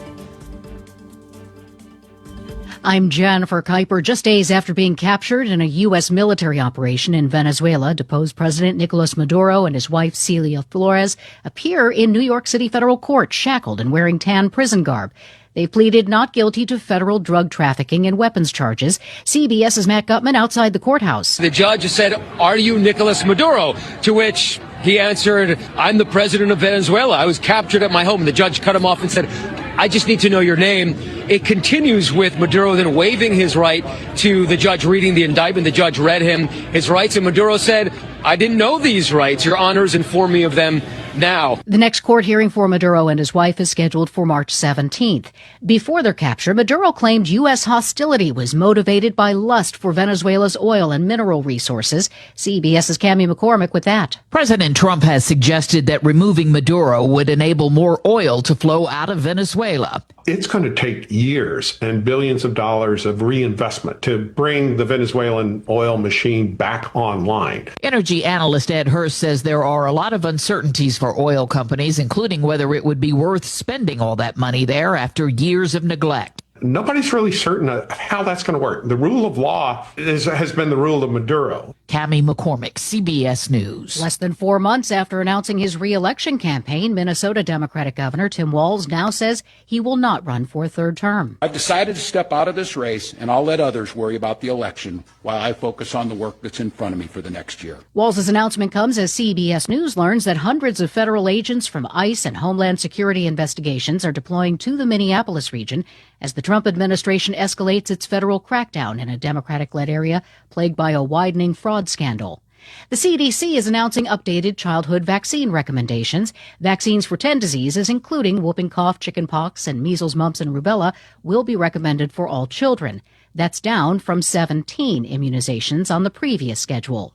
I'm Jennifer Kuiper. Just days after being captured in a U.S. military operation in Venezuela, deposed President Nicolas Maduro and his wife Celia Flores appear in New York City federal court, shackled and wearing tan prison garb. They pleaded not guilty to federal drug trafficking and weapons charges. CBS's Matt Gutman outside the courthouse. The judge said, "Are you Nicolas Maduro?" To which he answered, "I'm the president of Venezuela. I was captured at my home." And the judge cut him off and said, "I just need to know your name." It continues with Maduro then waiving his right to the judge reading the indictment. The judge read him his rights, and Maduro said, "I didn't know these rights. Your honors inform me of them now." The next court hearing for Maduro and his wife is scheduled for March 17th. Before their capture, Maduro claimed U.S. hostility was motivated by lust for Venezuela's oil and mineral resources. CBS's Cammie McCormick with that. President Trump has suggested that removing Maduro would enable more oil to flow out of Venezuela. It's going to take years and billions of dollars of reinvestment to bring the Venezuelan oil machine back online. Energy analyst Ed Hurst says there are a lot of uncertainties for oil companies, including whether it would be worth spending all that money there after years of neglect. Nobody's really certain of how that's going to work. The rule of law has been the rule of Maduro. Cammie McCormick, CBS News. Less than 4 months after announcing his re-election campaign, Minnesota Democratic Governor Tim Walz now says he will not run for a third term. I've decided to step out of this race, and I'll let others worry about the election while I focus on the work that's in front of me for the next year. Walz's announcement comes as CBS News learns that hundreds of federal agents from ICE and Homeland Security investigations are deploying to the Minneapolis region as the Trump administration escalates its federal crackdown in a Democratic-led area plagued by a widening fraud scandal. The CDC is announcing updated childhood vaccine recommendations. Vaccines for 10 diseases, including whooping cough, chickenpox, and measles, mumps, and rubella, will be recommended for all children. That's down from 17 immunizations on the previous schedule.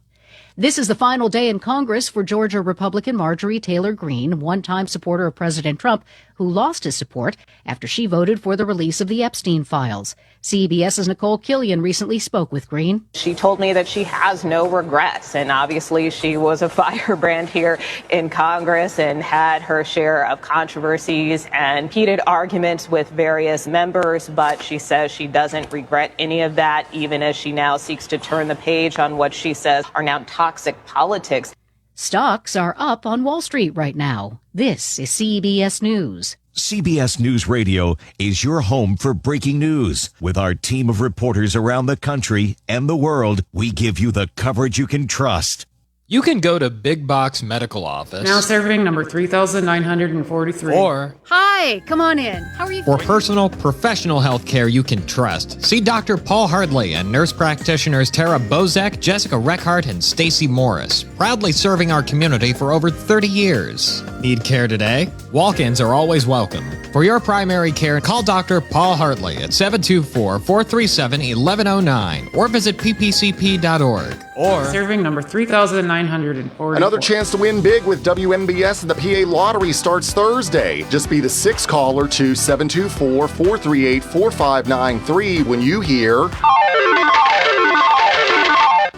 This is the final day in Congress for Georgia Republican Marjorie Taylor Greene, one-time supporter of President Trump, who lost his support after she voted for the release of the Epstein files. CBS's Nicole Killian recently spoke with Greene. She told me that she has no regrets, and obviously she was a firebrand here in Congress and had her share of controversies and heated arguments with various members, but she says she doesn't regret any of that, even as she now seeks to turn the page on what she says are now toxic politics. Stocks are up on Wall Street right now. This is CBS News. CBS News Radio is your home for breaking news. With our team of reporters around the country and the world, we give you the coverage you can trust. You can go to Big Box Medical Office. Now serving number 3,943. Or hi, come on in. How are you? For personal, professional health care you can trust, see Dr. Paul Hardley and nurse practitioners Tara Bozek, Jessica Reckhart, and Stacy Morris, proudly serving our community for over 30 years. Need care today? Walk-ins are always welcome. For your primary care, call Dr. Paul Hartley at 724-437-1109 or visit ppcp.org. Or serving number 3,944. Another chance to win big with WMBS and the PA Lottery starts Thursday. Just be the 6th caller to 724-438-4593 when you hear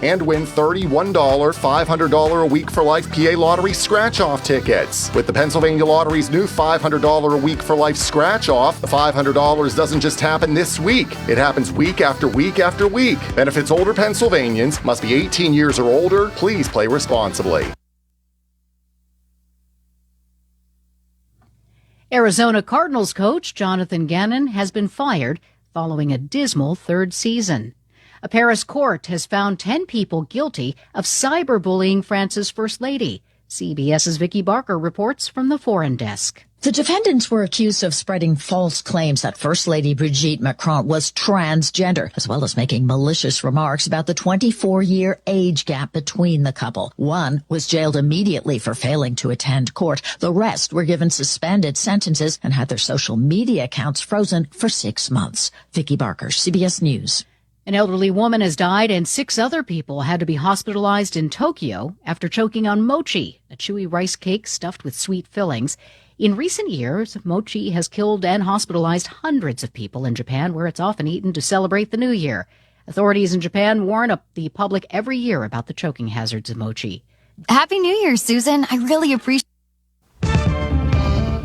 and win $31 $500 a week for life PA Lottery scratch-off tickets. With the Pennsylvania Lottery's new $500 a week for life scratch-off, the $500 doesn't just happen this week. It happens week after week after week. Benefits older Pennsylvanians, must be 18 years or older. Please play responsibly. Arizona Cardinals coach Jonathan Gannon has been fired following a dismal third season. A Paris court has found 10 people guilty of cyberbullying France's First Lady. CBS's Vicki Barker reports from the Foreign Desk. The defendants were accused of spreading false claims that First Lady Brigitte Macron was transgender, as well as making malicious remarks about the 24-year age gap between the couple. One was jailed immediately for failing to attend court. The rest were given suspended sentences and had their social media accounts frozen for 6 months. Vicki Barker, CBS News. An elderly woman has died and 6 other people had to be hospitalized in Tokyo after choking on mochi, a chewy rice cake stuffed with sweet fillings. In recent years, mochi has killed and hospitalized hundreds of people in Japan, where it's often eaten to celebrate the New Year. Authorities in Japan warn the public every year about the choking hazards of mochi. Happy New Year, Susan. I really appreciate.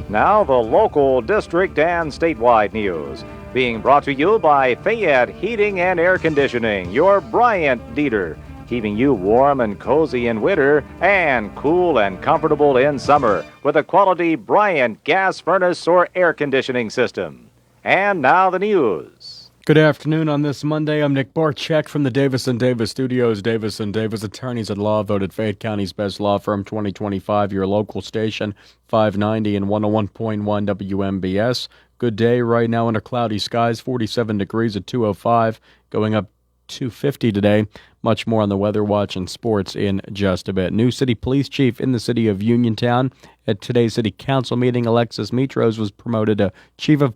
Now the local, district, and statewide news. Being brought to you by Fayette Heating and Air Conditioning, your Bryant dealer. Keeping you warm and cozy in winter and cool and comfortable in summer with a quality Bryant gas furnace or air conditioning system. And now the news. Good afternoon. On this Monday, I'm Nick Barczyk from the Davis & Davis Studios. Davis & Davis Attorneys at Law voted Fayette County's best law firm 2025, your local station, 590 and 101.1 WMBS. Good day right now under cloudy skies, 47 degrees at 205, going up 250 today. Much more on the Weather Watch and sports in just a bit. New city police chief in the city of Uniontown. At today's city council meeting, Alexis Mitros was promoted to chief of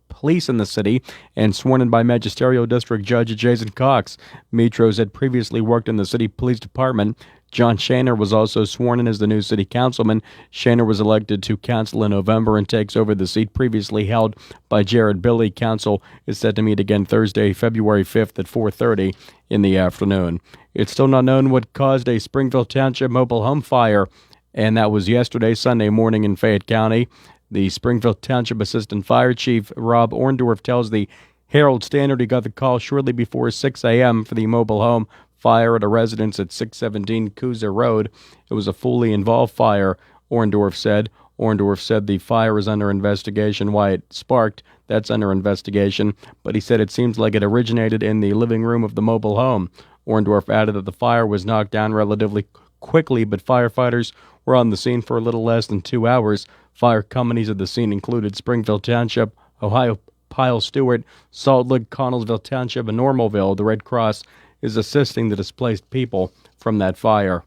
police in the city and sworn in by Magisterial District Judge Jason Cox. Mitros had previously worked in the city police department. John Shaner was also sworn in as the new city councilman. Shaner was elected to council in November and takes over the seat previously held by Jared Billy. Council is set to meet again Thursday, February 5th at 4:30 in the afternoon. It's still not known what caused a Springfield Township mobile home fire, and that was yesterday, Sunday morning in Fayette County. The Springfield Township Assistant Fire Chief Rob Orndorff tells the Herald Standard he got the call shortly before 6 a.m. for the mobile home fire at a residence at 617 Coosa Road. It was a fully involved fire, Orndorff said. Orndorff said the fire is under investigation. Why it sparked, that's under investigation. But he said it seems like it originated in the living room of the mobile home. Orndorff added that the fire was knocked down relatively quickly, but firefighters were on the scene for a little less than 2 hours. Fire companies at the scene included Springfield Township, Ohio Pile Stewart, Salt Lick, Connellsville Township, and Normalville. The Red Cross is assisting the displaced people from that fire.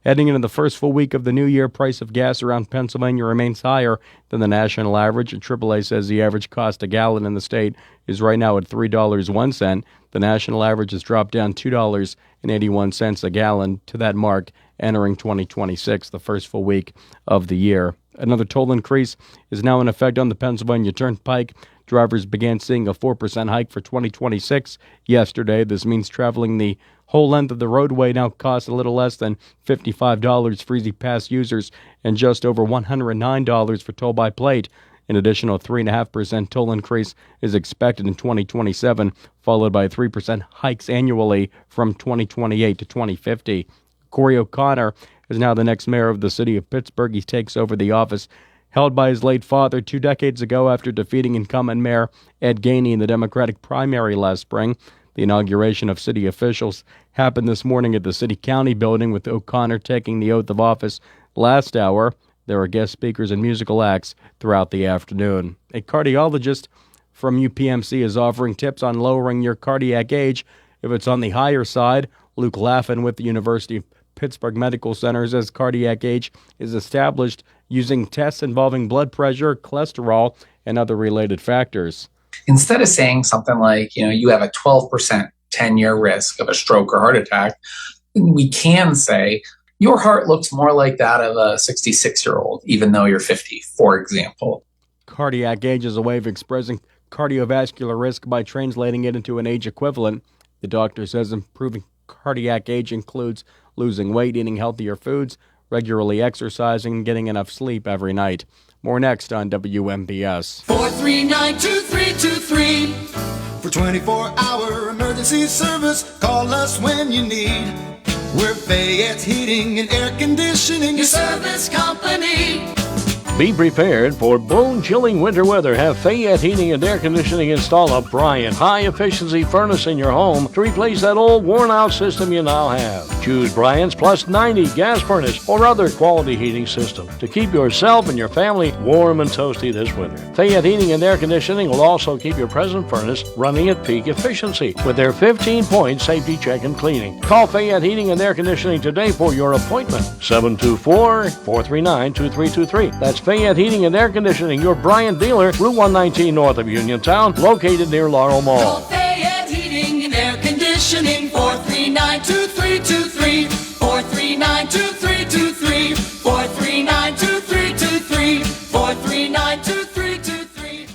Heading into the first full week of the new year, price of gas around Pennsylvania remains higher than the national average. AAA says the average cost a gallon in the state is right now at $3.01. The national average has dropped down $2.81 a gallon to that mark entering 2026, the first full week of the year. Another toll increase is now in effect on the Pennsylvania Turnpike. Drivers began seeing a 4% hike for 2026 yesterday. This means traveling the whole length of the roadway now costs a little less than $55 for Easy Pass users and just over $109 for toll by plate. An additional 3.5% toll increase is expected in 2027, followed by 3% hikes annually from 2028 to 2050. Corey O'Connor is now the next mayor of the city of Pittsburgh. He takes over the office held by his late father 2 decades ago after defeating incumbent Mayor Ed Gainey in the Democratic primary last spring. The inauguration of city officials happened this morning at the City-County building, with O'Connor taking the oath of office last hour. There are guest speakers and musical acts throughout the afternoon. A cardiologist from UPMC is offering tips on lowering your cardiac age if it's on the higher side. Luke Laffin with the University of Pittsburgh Medical Center says cardiac age is established using tests involving blood pressure, cholesterol, and other related factors. Instead of saying something like, you have a 12% 10-year risk of a stroke or heart attack, we can say your heart looks more like that of a 66-year-old, even though you're 50, for example. Cardiac age is a way of expressing cardiovascular risk by translating it into an age equivalent. The doctor says improving cardiac age includes losing weight, eating healthier foods, regularly exercising, and getting enough sleep every night. More next on WMBS. 439-2323. For 24-hour emergency service, call us when you need. We're Fayette's Heating and Air Conditioning, your service company. Be prepared for bone-chilling winter weather. Have Fayette Heating and Air Conditioning install a Bryant high-efficiency furnace in your home to replace that old worn-out system you now have. Choose Bryant's Plus 90 gas furnace or other quality heating system to keep yourself and your family warm and toasty this winter. Fayette Heating and Air Conditioning will also keep your present furnace running at peak efficiency with their 15-point safety check and cleaning. Call Fayette Heating and Air Conditioning today for your appointment. 724-439-2323. That's Fayette Heating and Air Conditioning, your Bryant dealer, Route 119 north of Uniontown, located near Laurel Mall. Fayette Heating and Air conditioning. 439-2323. 439-2323. 439-2323. 439-2323.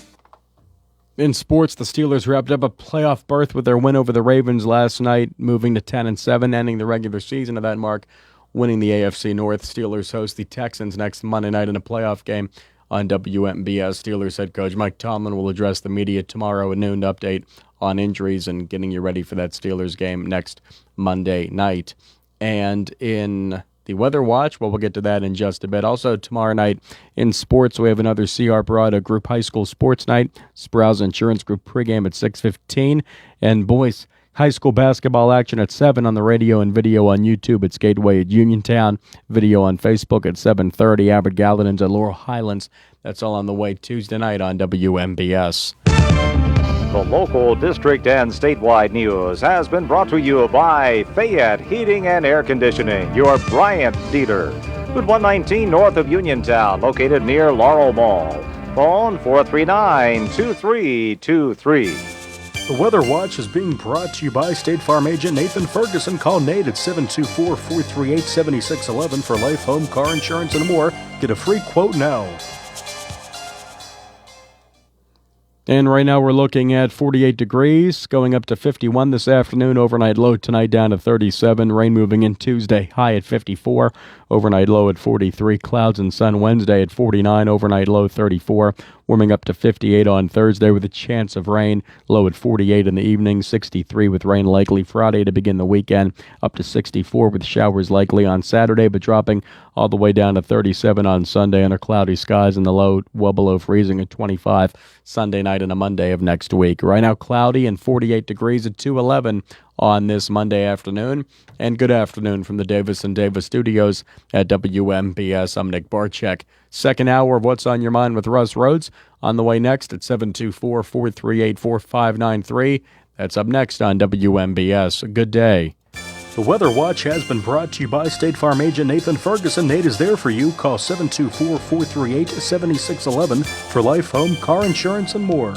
In sports, the Steelers wrapped up a playoff berth with their win over the Ravens last night, moving to 10-7, ending the regular season at that mark, winning the AFC North. Steelers host the Texans next Monday night in a playoff game on WMBS. Steelers head coach Mike Tomlin will address the media tomorrow at noon to update on injuries and getting you ready for that Steelers game next Monday night. And in the Weather Watch, well, we'll get to that in just a bit. Also, tomorrow night in sports, we have another C.R. Parada Group High School Sports Night. Sprouse Insurance Group pregame at 6:15. And boys high school basketball action at 7 on the radio and video on YouTube at Gateway at Uniontown. Video on Facebook at 7:30. Abbott Gallatin's at Laurel Highlands. That's all on the way Tuesday night on WMBS. The local district and statewide news has been brought to you by Fayette Heating and Air Conditioning, your Bryant dealer. Route 119 north of Uniontown, located near Laurel Mall. Phone 439-2323. The Weather Watch is being brought to you by State Farm agent Nathan Ferguson. Call Nate at 724-438-7611 for life, home, car insurance, and more. Get a free quote now. And right now we're looking at 48 degrees, going up to 51 this afternoon. Overnight low tonight down to 37. Rain moving in Tuesday, high at 54. Overnight low at 43. Clouds and sun Wednesday at 49. Overnight low 34. Warming up to 58 on Thursday with a chance of rain. Low at 48 in the evening. 63 with rain likely Friday to begin the weekend. Up to 64 with showers likely on Saturday, but dropping all the way down to 37 on Sunday under cloudy skies, and the low well below freezing at 25 Sunday night and a Monday of next week. Right now cloudy and 48 degrees at 2:11 on this Monday afternoon. And good afternoon from the Davis & Davis studios at WMBS. I'm Nick Barczyk. Second hour of What's on Your Mind with Russ Rhodes on the way next at 724-438-4593. That's up next on WMBS. Good day. The Weather Watch has been brought to you by State Farm agent Nathan Ferguson. Nate is there for you. Call 724-438-7611 for life, home, car insurance, and more.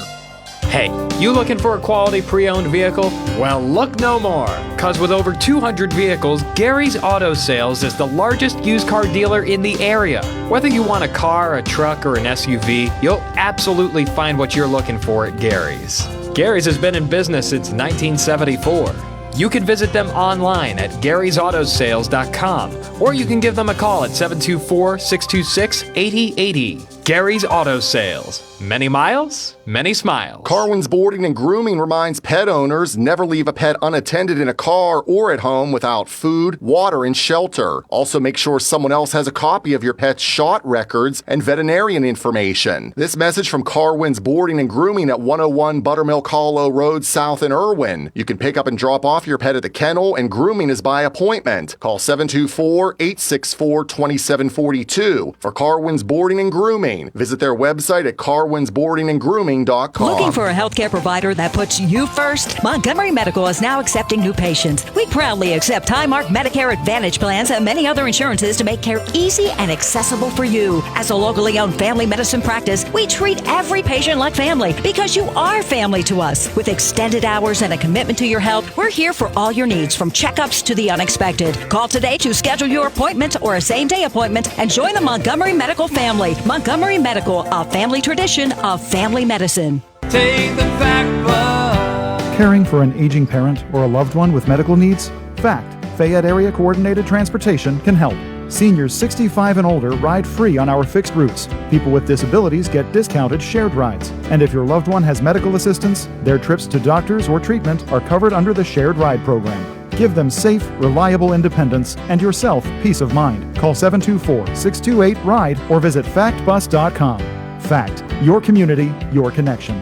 Hey, you looking for a quality pre-owned vehicle? Well, look no more, because with over 200 vehicles, Gary's Auto Sales is the largest used car dealer in the area. Whether you want a car, a truck, or an SUV, you'll absolutely find what you're looking for at Gary's. Gary's has been in business since 1974. You can visit them online at Gary'sAutoSales.com, or you can give them a call at 724-626-8080. Gary's Auto Sales. Many miles, many smiles. Carwin's Boarding and Grooming reminds pet owners never leave a pet unattended in a car or at home without food, water, and shelter. Also make sure someone else has a copy of your pet's shot records and veterinarian information. This message from Carwin's Boarding and Grooming at 101 Buttermilk Hollow Road South in Irwin. You can pick up and drop off your pet at the kennel, and grooming is by appointment. Call 724-864-2742 for Carwin's Boarding and Grooming. Visit their website at carwinsboardingandgrooming.com. Looking for a healthcare provider that puts you first? Montgomery Medical is now accepting new patients. We proudly accept Highmark Medicare Advantage plans and many other insurances to make care easy and accessible for you. As a locally owned family medicine practice, we treat every patient like family because you are family to us. With extended hours and a commitment to your health, we're here for all your needs, from checkups to the unexpected. Call today to schedule your appointment or a same-day appointment and join the Montgomery Medical family. Montgomery Medical, a family tradition of family medicine. Take the fact book. Caring for an aging parent or a loved one with medical needs? FACT, Fayette Area Coordinated Transportation, can help. Seniors 65 and older ride free on our fixed routes. People with disabilities get discounted shared rides. And if your loved one has medical assistance, their trips to doctors or treatment are covered under the shared ride program. Give them safe, reliable independence and yourself peace of mind. Call 724-628-RIDE or visit factbus.com. FACT, your community, your connection.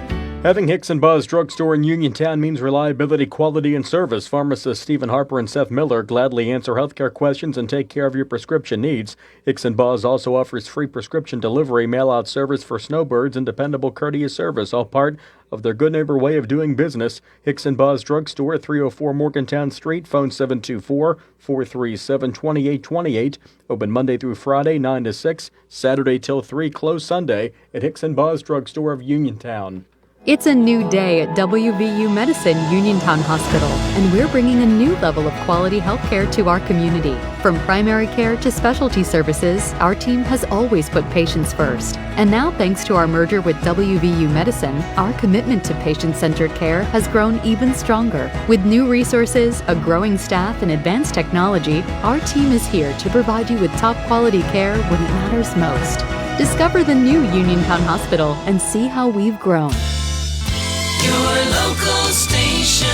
Having Hicks and Buzz Drugstore in Uniontown means reliability, quality, and service. Pharmacists Stephen Harper and Seth Miller gladly answer healthcare questions and take care of your prescription needs. Hicks and Buzz also offers free prescription delivery, mail-out service for snowbirds, and dependable courteous service, all part of their good neighbor way of doing business. Hicks and Buzz Drugstore at 304 Morgantown Street. Phone 724-437-2828. Open Monday through Friday, 9 to 6. Saturday till 3. Closed Sunday at Hicks and Buzz Drugstore of Uniontown. It's a new day at WVU Medicine Uniontown Hospital, and we're bringing a new level of quality healthcare to our community. From primary care to specialty services, our team has always put patients first. And now, thanks to our merger with WVU Medicine, our commitment to patient-centered care has grown even stronger. With new resources, a growing staff, and advanced technology, our team is here to provide you with top-quality care when it matters most. Discover the new Uniontown Hospital and see how we've grown. Your local station,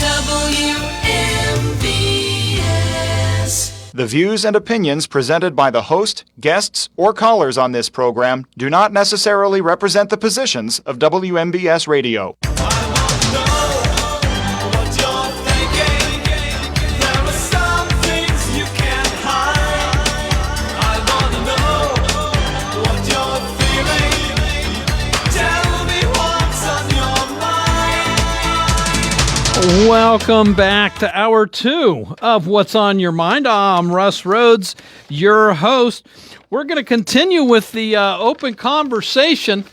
WMVS. The views and opinions presented by the host, guests, or callers on this program do not necessarily represent the positions of WMBS Radio. Welcome back to Hour 2 of What's on Your Mind. I'm Russ Rhodes, your host. We're going to continue with the open conversation,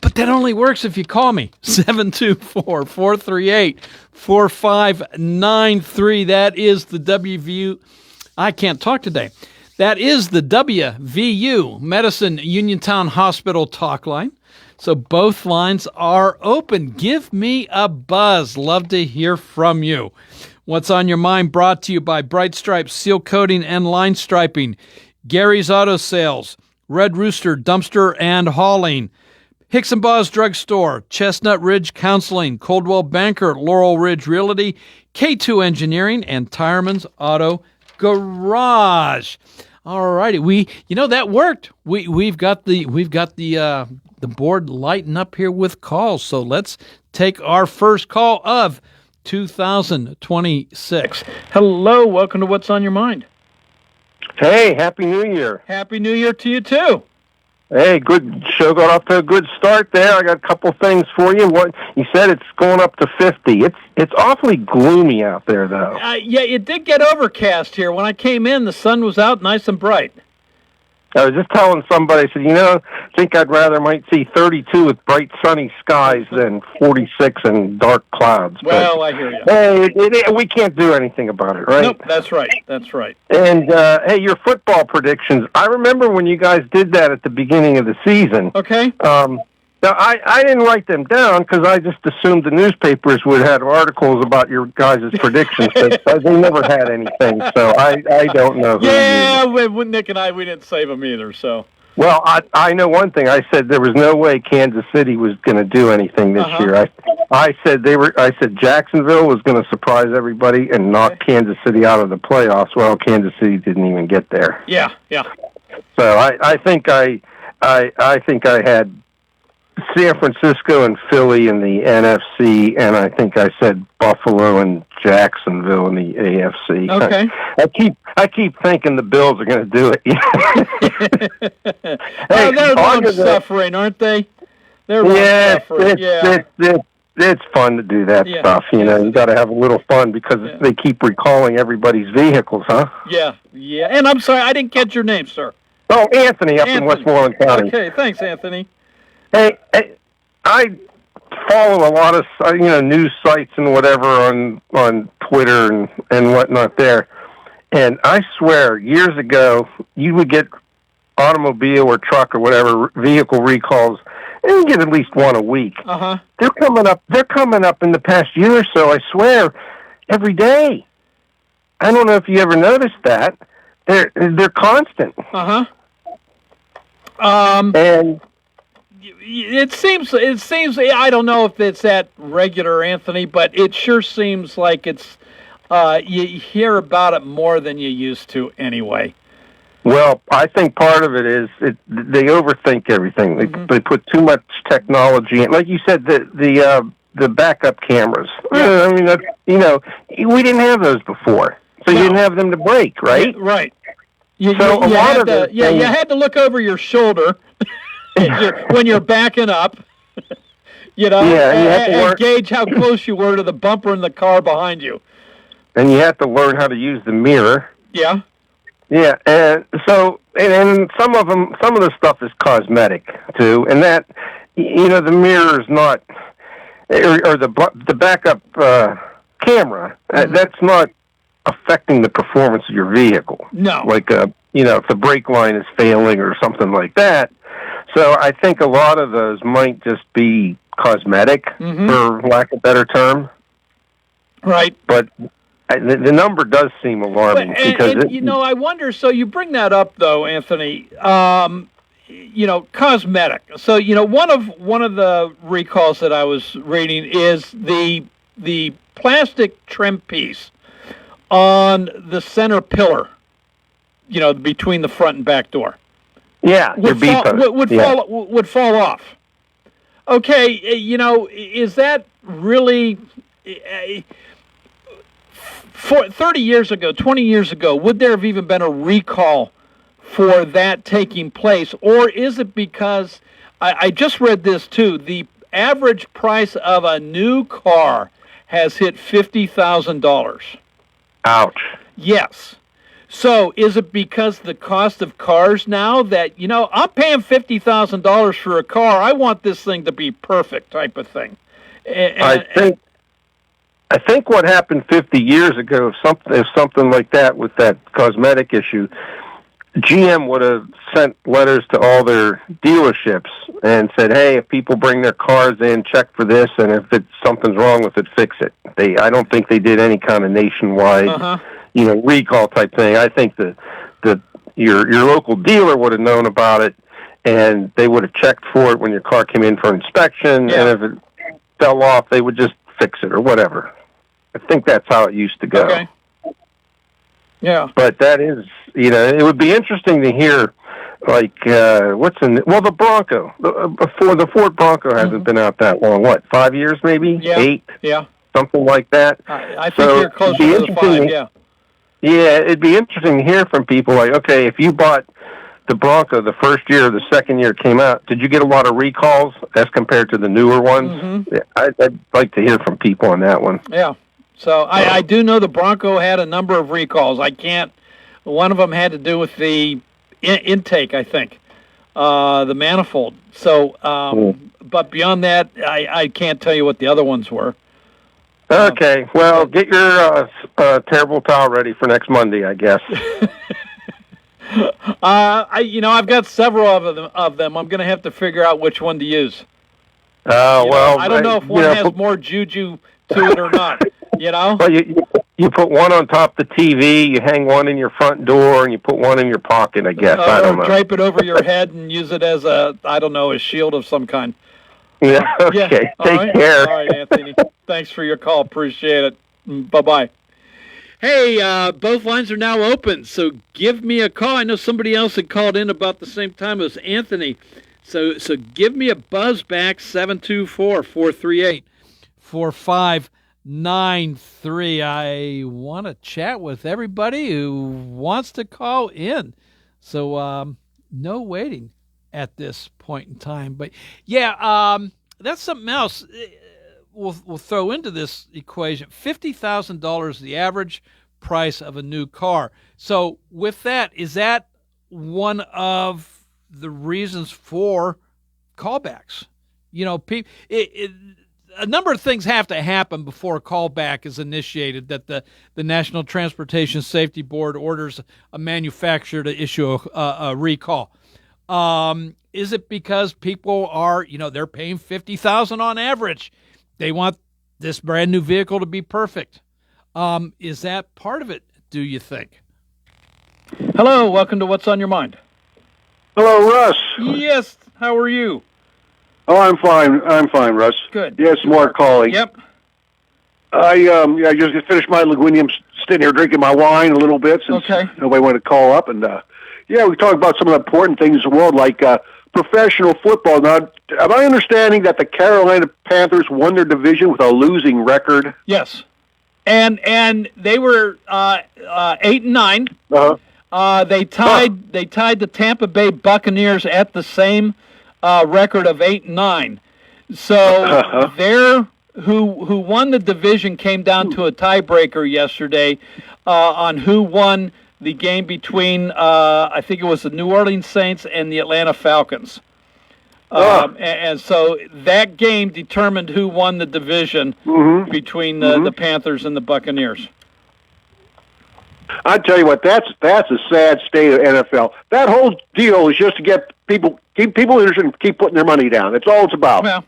but that only works if you call me. 724-438-4593. That is the WVU. I can't talk today. That is the WVU Medicine Uniontown Hospital talk line. So both lines are open. Give me a buzz. Love to hear from you. What's on Your Mind brought to you by Bright Stripes Seal Coating and Line Striping, Gary's Auto Sales, Red Rooster Dumpster and Hauling, Hicks and Baugh's Drug Store, Chestnut Ridge Counseling, Coldwell Banker, Laurel Ridge Realty, K2 Engineering, and Tireman's Auto Garage. All righty, that worked. We've got the board lighting up here with calls. So let's take our first call of 2026. Hello, welcome to What's on Your Mind. Hey, Happy New Year. Happy New Year to you, too. Hey, good show. Got off to a good start there. I got a couple things for you. What you said, it's going up to 50. It's awfully gloomy out there, though. Yeah, it did get overcast here. When I came in, the sun was out nice and bright. I was just telling somebody, I said, I think I'd rather might see 32 with bright sunny skies than 46 and dark clouds. Well, I hear you. Hey, we can't do anything about it, right? Nope, that's right. That's right. And, hey, your football predictions. I remember when you guys did that at the beginning of the season. Okay. Now, I didn't write them down because I just assumed the newspapers would have articles about your guys' predictions, but they never had anything, so I don't know. Yeah, Nick and we didn't save them either, so. Well, I know one thing. I said there was no way Kansas City was going to do anything this year. I said Jacksonville was going to surprise everybody and knock Kansas City out of the playoffs. Well, Kansas City didn't even get there. Yeah. So I think I had San Francisco and Philly in the NFC, and I think I said Buffalo and Jacksonville in the AFC. Okay. I keep thinking the Bills are going to do it. Hey, they're long-suffering, aren't they? They're long-suffering. It's fun to do that stuff. You got to have a little fun because they keep recalling everybo's vehicles, huh? Yeah. And I'm sorry, I didn't catch your name, sir. Oh, Anthony, up in Westmoreland County. Okay, thanks, Anthony. Hey, I follow a lot of news sites and whatever on Twitter and whatnot there, and I swear years ago you would get automobile or truck or whatever vehicle recalls, and you get at least one a week. They're coming up in the past year or so. I swear, every day. I don't know if you ever noticed that. They're constant. And it seems. I don't know if it's that regular, Anthony, but it sure seems like it's. You hear about it more than you used to, anyway. Well, I think part of it is they overthink everything. They put too much technology in. Like you said, the backup cameers. I mean, we didn't have those before, so you didn't have them to break, right? Right. You had to look over your shoulder when you're backing up. And gauge how close you were to the bumper in the car behind you. And you have to learn how to use the mirror. Yeah. Yeah, and so and some of the stuff is cosmetic too, and that the mirror is not, or the backup camera. That's not affecting the performance of your vehicle. No. Like, if the brake line is failing or something like that. So I think a lot of those might just be cosmetic, for lack of a better term. Right. But the number does seem alarming I wonder. So you bring that up, though, Anthony. Cosmetic. So one of the recalls that I was reading is the plastic trim piece on the center pillar. Between the front and back door. Yeah, would fall off. Okay, is that really? For 30 years ago, 20 years ago, would there have even been a recall for that taking place? Or is it because, I just read this too, the average price of a new car has hit $50,000. Ouch. Yes. So is it because the cost of cars now that, I'm paying $50,000 for a car, I want this thing to be perfect type of thing? I think what happened 50 years ago, if something like that with that cosmetic issue, GM would have sent letters to all their dealerships and said, hey, if people bring their cars in, check for this, and if something's wrong with it, fix it. I don't think they did any kind of nationwide, recall type thing. I think your local dealer would have known about it, and they would have checked for it when your car came in for inspection, and if it fell off, they would just fix it or whatever. I think that's how it used to go. Okay. Yeah. But that is, it would be interesting to hear, the Bronco. The Ford Bronco hasn't been out that long. What, 5 years maybe? Yeah. 8? Yeah. Something like that. I think you're closer to the 5, yeah. Yeah, it'd be interesting to hear from people like, okay, if you bought the Bronco the first year or the second year it came out, did you get a lot of recalls as compared to the newer ones? Yeah, I'd like to hear from people on that one. Yeah. So I do know the Bronco had a number of recalls. One of them had to do with the intake, I think, the manifold. So, but beyond that, I can't tell you what the other ones were. Okay, well, get your terrible towel ready for next Monday, I guess. I've got several of them. I'm going to have to figure out which one to use. I don't know if one has more juju to it or not. Well, you put one on top of the TV, you hang one in your front door, and you put one in your pocket, I guess. I don't know. Drape it over your head and use it as a shield of some kind. Yeah, okay. Take care. All right, Anthony. Thanks for your call. Appreciate it. Bye-bye. Hey, both lines are now open, so give me a call. I know somebody else had called in about the same time as Anthony. So give me a buzz back, 724-438-4593. I want to chat with everybody who wants to call in. So no waiting at this point in time. But yeah, that's something else we'll throw into this equation. $50,000 the average price of a new car. So with that, is that one of the reasons for callbacks? A number of things have to happen before a callback is initiated, that the National Transportation Safety Board orders a manufacturer to issue a recall. Is it because people are, they're paying $50,000 on average? They want this brand new vehicle to be perfect. Is that part of it, do you think? Hello, welcome to What's on Your Mind. Hello, Russ. Yes, how are you? Oh, I'm fine, Russ. Good. Yes, Mark calling. Yep. I just finished my Lagunium, sitting here drinking my wine a little bit since nobody wanted to call up. And, we talked about some of the important things in the world, like professional football. Now, am I understanding that the Carolina Panthers won their division with a losing record? Yes. And they were 8-9. They tied the Tampa Bay Buccaneers at the same record of 8-9. So who won the division came down to a tiebreaker yesterday on who won the game between I think it was the New Orleans Saints and the Atlanta Falcons. And so that game determined who won the division between the Panthers and the Buccaneers. I tell you what, that's a sad state of NFL. That whole deal is just to get people interested and keep putting their money down. That's all it's about. Well,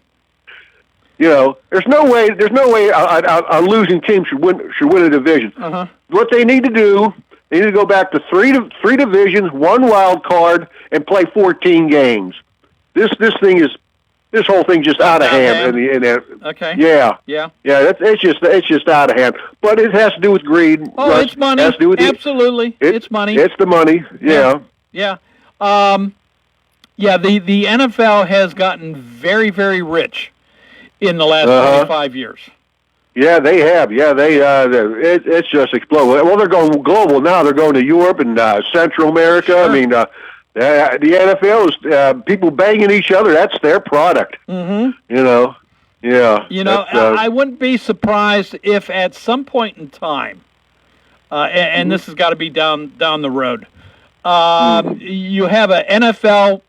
there's no way a losing team should win a division. What they need to do, they need to go back to three divisions, one wild card, and play 14 games. This whole thing's just out of hand. Okay. Yeah. Yeah. Yeah. It's just out of hand. But it has to do with greed. Oh, Russ. it's money. It has to do with Absolutely, it's money. It's the money. Yeah. Yeah. The NFL has gotten very, very rich in the last 25 years. Yeah, they have. Yeah, it's just exploded. Well, they're going global now. They're going to Europe and Central America. Sure. I mean, the NFL is people banging each other. That's their product. Mm-hmm. Yeah. I wouldn't be surprised if at some point in time, and this has got to be down the road, you have a NFL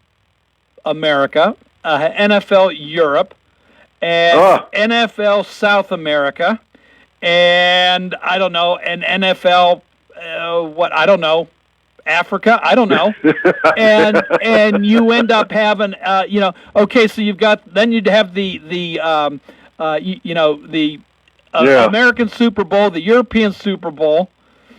America, NFL Europe, and NFL South America, and I don't know, an NFL Africa, I don't know, and you end up having okay, so you'd have the American Super Bowl, the European Super Bowl,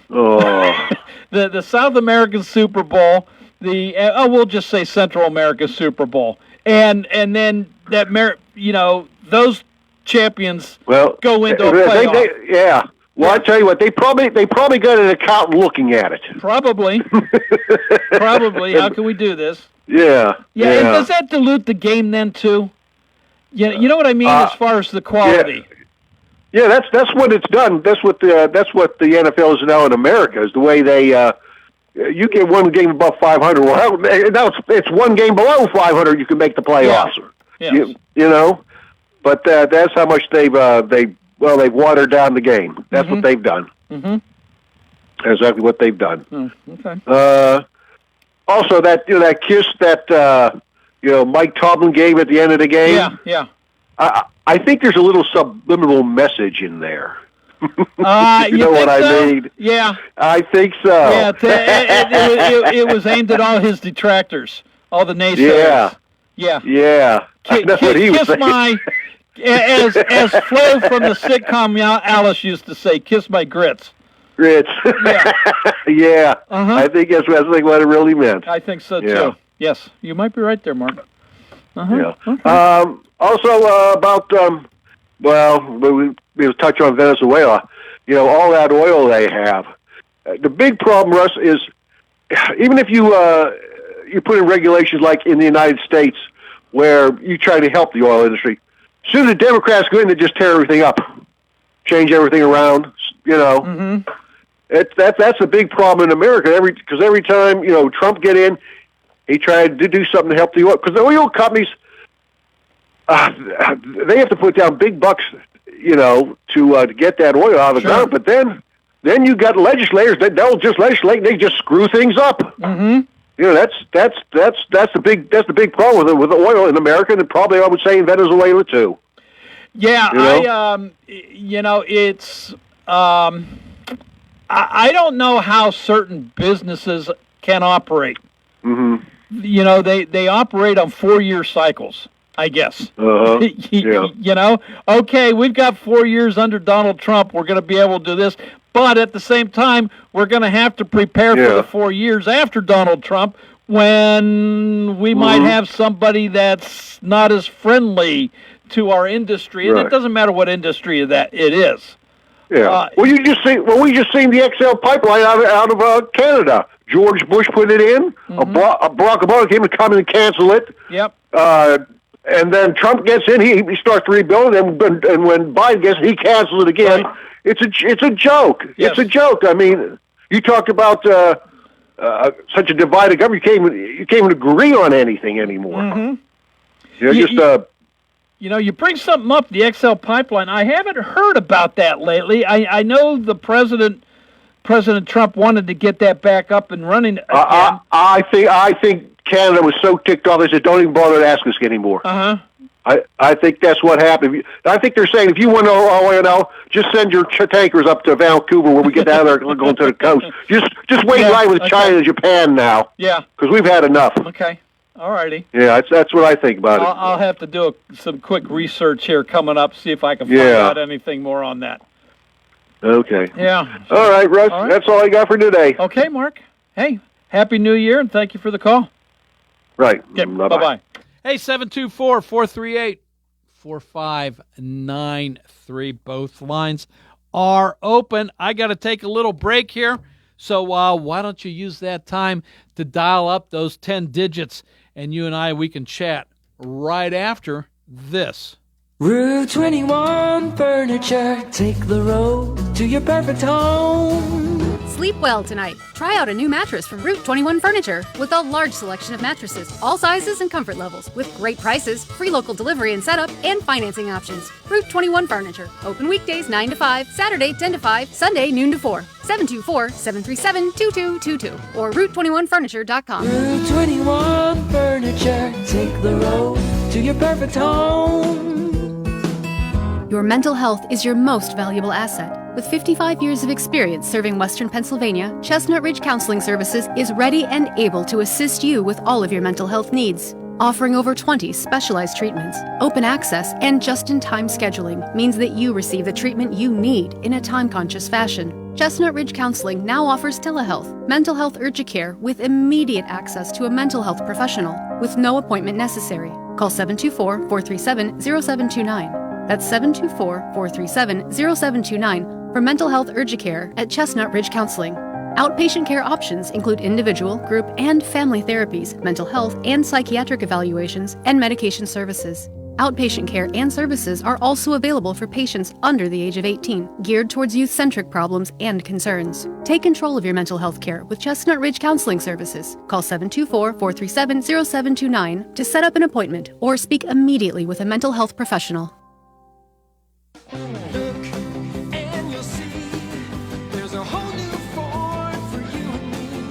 the South American Super Bowl, we'll just say Central America Super Bowl, and then those champions go into a playoff. Well, I tell you what, they probably got an accountant looking at it. Probably. How can we do this? Yeah. And does that dilute the game then too? Yeah, you know what I mean as far as the quality. Yeah, that's what it's done. That's what the NFL is now in America. Is the way they you get one game above 500. Well, now it's one game below 500. You can make the playoffs. Yeah. But that's how much they've watered down the game. That's what they've done. Mm-hmm. Exactly what they've done. Okay. Also, that kiss that Mike Tomlin gave at the end of the game. Yeah. I think there's a little subliminal message in there. You know what so? I mean? Yeah. I think so. Yeah. It was aimed at all his detractors, all the naysayers. Yeah. That's what he was saying. As Flo from the sitcom Alice used to say, "Kiss my grits." Grits. Yeah. Uh-huh. I think that's what it really meant. I think so too. Yes, you might be right there, Mark. Yeah. Okay. Also about we'll touch on Venezuela. All that oil they have. The big problem, Russ, is even if you put in regulations like in the United States where you try to help the oil industry. As soon as the Democrats go in, they just tear everything up, change everything around. That's a big problem in America. Because every time Trump get in, he tried to do something to help the oil. Because the oil companies, they have to put down big bucks, to get that oil out of the ground. But then you got legislators that they'll just legislate. And they just screw things up. Mm-hmm. That's the big problem with the oil in America, and probably I would say in Venezuela too. Yeah, it's I don't know how certain businesses can operate. Mm-hmm. They operate on 4-year cycles, I guess. Yeah. Okay, we've got 4 years under Donald Trump. We're going to be able to do this. But at the same time, we're going to have to prepare for the 4 years after Donald Trump when we might have somebody that's not as friendly to our industry. And it doesn't matter what industry that it is. Yeah. We just seen the XL pipeline out of Canada. George Bush put it in. Barack Obama came and cancel it. Yep. And then Trump gets in. He starts rebuilding, and when Biden gets in, he cancels it again. Right. It's a joke. Yes. It's a joke. I mean, you talked about such a divided government. You can't even agree on anything anymore. Mm-hmm. You bring something up, the XL pipeline. I haven't heard about that lately. I know the president President Trump wanted to get that back up and running again. I think Canada was so ticked off they said, "Don't even bother to ask us anymore." I think that's what happened. I think they're saying if you want oil, just send your tankers up to Vancouver where we get down there and go to the coast. Just wait in line with China and Japan now. Yeah. Because we've had enough. Okay. All righty. Yeah, that's what I think about it. I'll have to do some quick research here coming up, see if I can find out anything more on that. Okay. Yeah. All right, Russ. All right. That's all I got for today. Okay, Mark. Hey, Happy New Year, and thank you for the call. Right. Okay, bye-bye. Hey, 724-438-4593. Both lines are open. I got to take a little break here, so why don't you use that time to dial up those 10 digits, and you and I, we can chat right after this. Route 21 Furniture, take the road to your perfect home. Sleep well tonight. Try out a new mattress from Route 21 Furniture with a large selection of mattresses, all sizes and comfort levels, with great prices, free local delivery and setup, and financing options. Route 21 Furniture. Open weekdays 9 to 5, Saturday 10 to 5, Sunday noon to 4. 724-737-2222 or Route21Furniture.com. Route 21 Furniture, take the road to your perfect home. Your mental health is your most valuable asset. With 55 years of experience serving Western Pennsylvania, Chestnut Ridge Counseling Services is ready and able to assist you with all of your mental health needs. Offering over 20 specialized treatments, open access, and just-in-time scheduling means that you receive the treatment you need in a time-conscious fashion. Chestnut Ridge Counseling now offers telehealth, mental health urgent care with immediate access to a mental health professional with no appointment necessary. Call 724-437-0729. That's 724-437-0729 for mental health urgent care at Chestnut Ridge Counseling. Outpatient care options include individual, group, and family therapies, mental health and psychiatric evaluations, and medication services. Outpatient care and services are also available for patients under the age of 18, geared towards youth-centric problems and concerns. Take control of your mental health care with Chestnut Ridge Counseling Services. Call 724-437-0729 to set up an appointment or speak immediately with a mental health professional.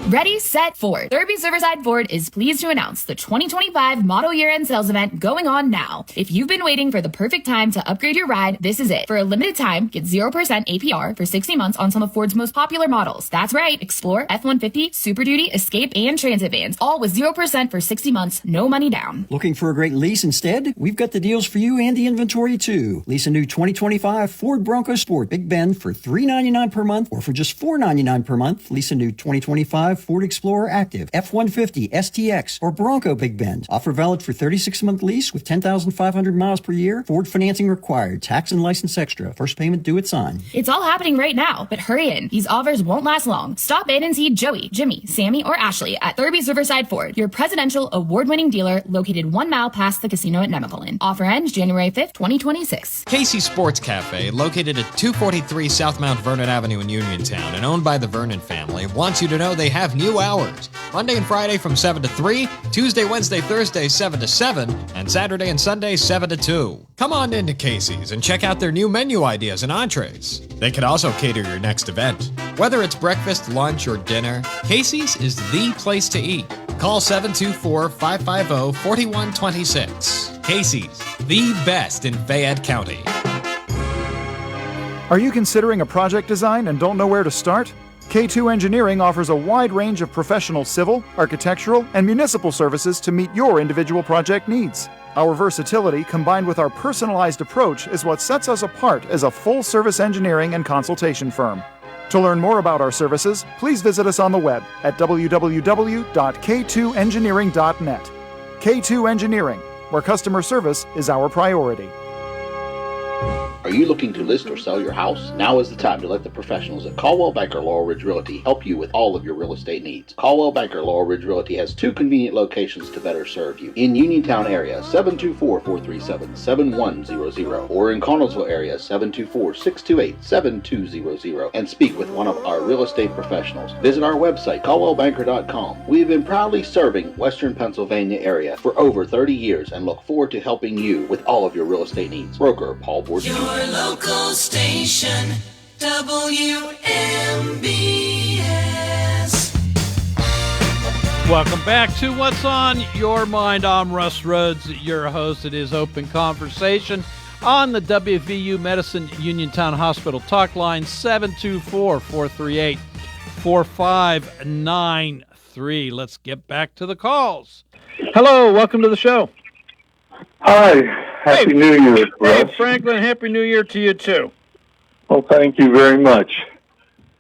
Ready, set, Ford. Thurby's Riverside Ford is pleased to announce the 2025 model year-end sales event going on now. If you've been waiting for the perfect time to upgrade your ride, this is it. For a limited time, get 0% APR for 60 months on some of Ford's most popular models. That's right, Explorer, F-150, Super Duty, Escape, and Transit vans, all with 0% for 60 months, no money down. Looking for a great lease instead? We've got the deals for you and the inventory too. Lease a new 2025 Ford Bronco Sport Big Bend for $399 per month, or for just $499 per month, lease a new 2025 Ford Explorer Active, F-150, STX, or Bronco Big Bend. Offer valid for 36-month lease with 10,500 miles per year. Ford financing required. Tax and license extra. First payment due at sign. It's all happening right now, but hurry in. These offers won't last long. Stop in and see Joey, Jimmy, Sammy, or Ashley at Thurby's Riverside Ford, your presidential award-winning dealer located 1 mile past the casino at Nemacolin. Offer ends January 5th, 2026. Casey's Sports Cafe, located at 243 South Mount Vernon Avenue in Uniontown and owned by the Vernon family, wants you to know they have new hours. Monday and Friday from 7 to 3, Tuesday, Wednesday, Thursday 7 to 7, and Saturday and Sunday 7 to 2. Come on into Casey's and check out their new menu ideas and entrees. They could also cater your next event. Whether it's breakfast, lunch, or dinner, Casey's is the place to eat. Call 724-550-4126. Casey's, the best in Fayette County. Are you considering a project design and don't know where to start? K2 Engineering offers a wide range of professional civil, architectural, and municipal services to meet your individual project needs. Our versatility combined with our personalized approach is what sets us apart as a full-service engineering and consultation firm. To learn more about our services, please visit us on the web at www.k2engineering.net. K2 Engineering, where customer service is our priority. Are you looking to list or sell your house? Now is the time to let the professionals at Caldwell Banker Laurel Ridge Realty help you with all of your real estate needs. Caldwell Banker Laurel Ridge Realty has 2 convenient locations to better serve you. In Uniontown area, 724-437-7100, or in Connellsville area, 724-628-7200, and speak with one of our real estate professionals. Visit our website, caldwellbanker.com. We have been proudly serving Western Pennsylvania area for over 30 years and look forward to helping you with all of your real estate needs. Broker Paul Borges. Your local station. WMBS. Welcome back to What's on Your Mind. I'm Russ Rhodes, your host. It is Open Conversation on the WVU Medicine Uniontown Hospital talk line, 724-438-4593. Let's get back to the calls. Hello, welcome to the show. Hi, Happy New Year, Hey, Russ. Franklin, Happy New Year to you, too. Well, thank you very much.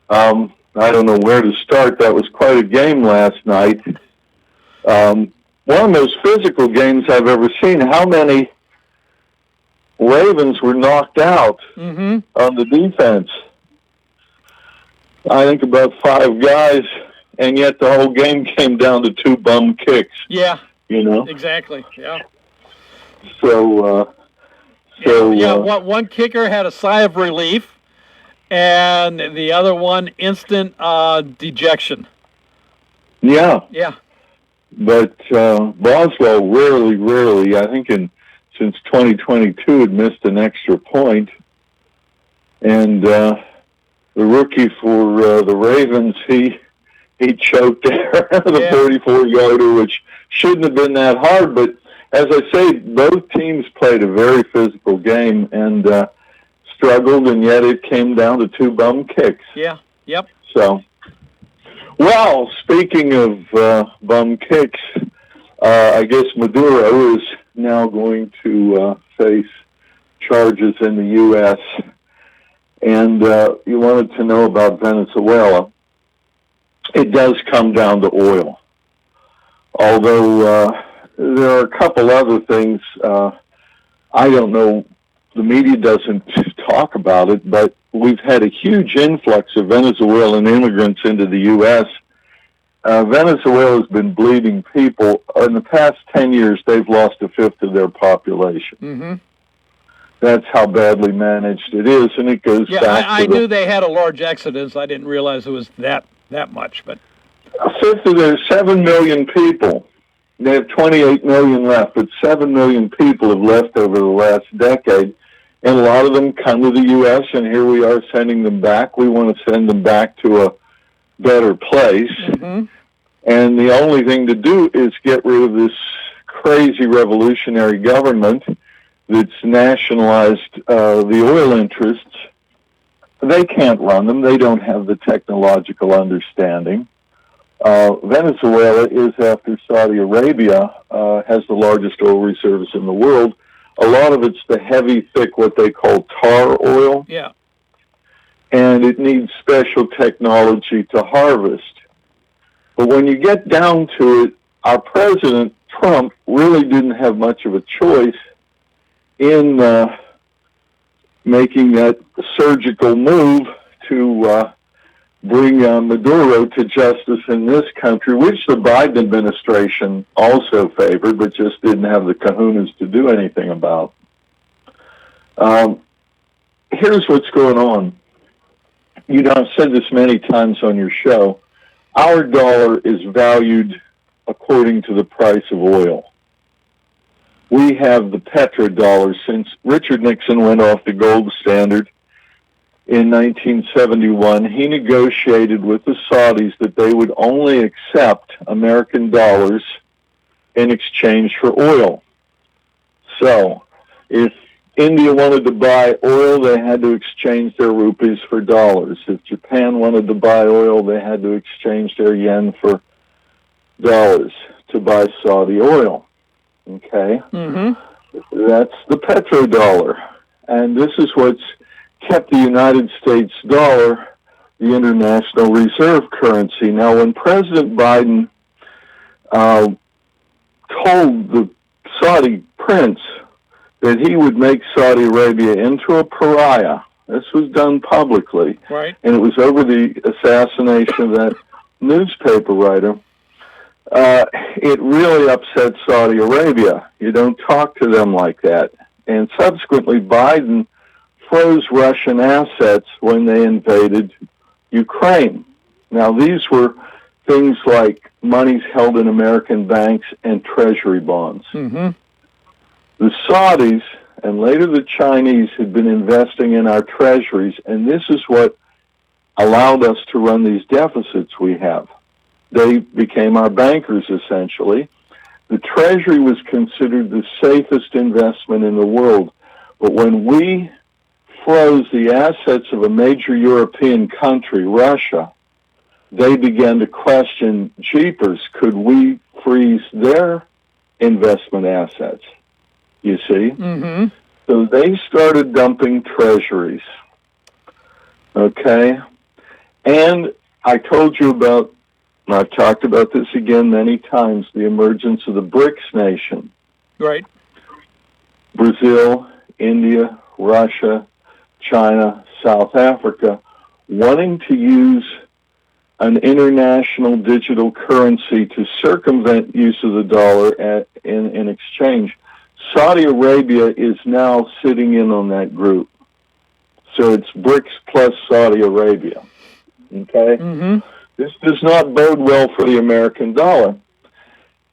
I don't know where to start. That was quite a game last night. One of the most physical games I've ever seen. How many Ravens were knocked out on the defense? I think about 5 guys, and yet the whole game came down to 2 bum kicks. Yeah. You know? Exactly, yeah. So, one kicker had a sigh of relief, and the other one instant dejection. Yeah. Yeah. But Boswell rarely, I think since 2022, had missed an extra point. And the rookie for the Ravens, he choked there, the 44-yarder, which shouldn't have been that hard. But as I say, both teams played a very physical game and struggled, and yet it came down to 2 bum kicks. Yeah, yep. So, well, speaking of bum kicks, I guess Maduro is now going to face charges in the U.S., and you wanted to know about Venezuela. It does come down to oil. Although there are a couple other things, I don't know, the media doesn't talk about it, but we've had a huge influx of Venezuelan immigrants into the U.S. Venezuela's been bleeding people. In the past 10 years, they've lost 1/5 of their population. Mm-hmm. That's how badly managed it is, and it goes back to I knew they had a large exodus. I didn't realize it was that much. But 1/5 of their 7 million people. They have 28 million left, but 7 million people have left over the last decade, and a lot of them come to the U.S., and here we are sending them back. We want to send them back to a better place, and the only thing to do is get rid of this crazy revolutionary government that's nationalized the oil interests. They can't run them. They don't have the technological understanding. Venezuela is, after Saudi Arabia, has the largest oil reserves in the world. A lot of it's the heavy, thick, what they call tar oil. Yeah. And it needs special technology to harvest. But when you get down to it, our President Trump really didn't have much of a choice in making that surgical move to bring Maduro to justice in this country, which the Biden administration also favored, but just didn't have the kahunas to do anything about. Here's what's going on. You know, I've said this many times on your show. Our dollar is valued according to the price of oil. We have the petrodollar. Since Richard Nixon went off the gold standard in 1971, he negotiated with the Saudis that they would only accept American dollars in exchange for oil. So, if India wanted to buy oil, they had to exchange their rupees for dollars. If Japan wanted to buy oil, they had to exchange their yen for dollars to buy Saudi oil. Okay? That's the petrodollar. And this is what's kept the United States dollar the international reserve currency. Now, when President Biden told the Saudi prince that he would make Saudi Arabia into a pariah, this was done publicly, right? And it was over the assassination of that newspaper writer. It really upset Saudi Arabia. You don't talk to them like that. And subsequently, Biden froze Russian assets when they invaded Ukraine. Now, these were things like monies held in American banks and treasury bonds. The Saudis, and later the Chinese had been investing in our treasuries, and this is what allowed us to run these deficits we have. They became our bankers, essentially. The treasury was considered the safest investment in the world, but when we froze the assets of a major European country, Russia, they began to question, jeepers, could we freeze their investment assets? You see? Mm-hmm. So they started dumping treasuries. Okay? And I told you about, and I've talked about this again many times, the emergence of the BRICS nation. Right. Brazil, India, Russia, China, South Africa, wanting to use an international digital currency to circumvent use of the dollar in exchange. Saudi Arabia is now sitting in on that group. So it's BRICS plus Saudi Arabia. Okay? Mm-hmm. This does not bode well for the American dollar.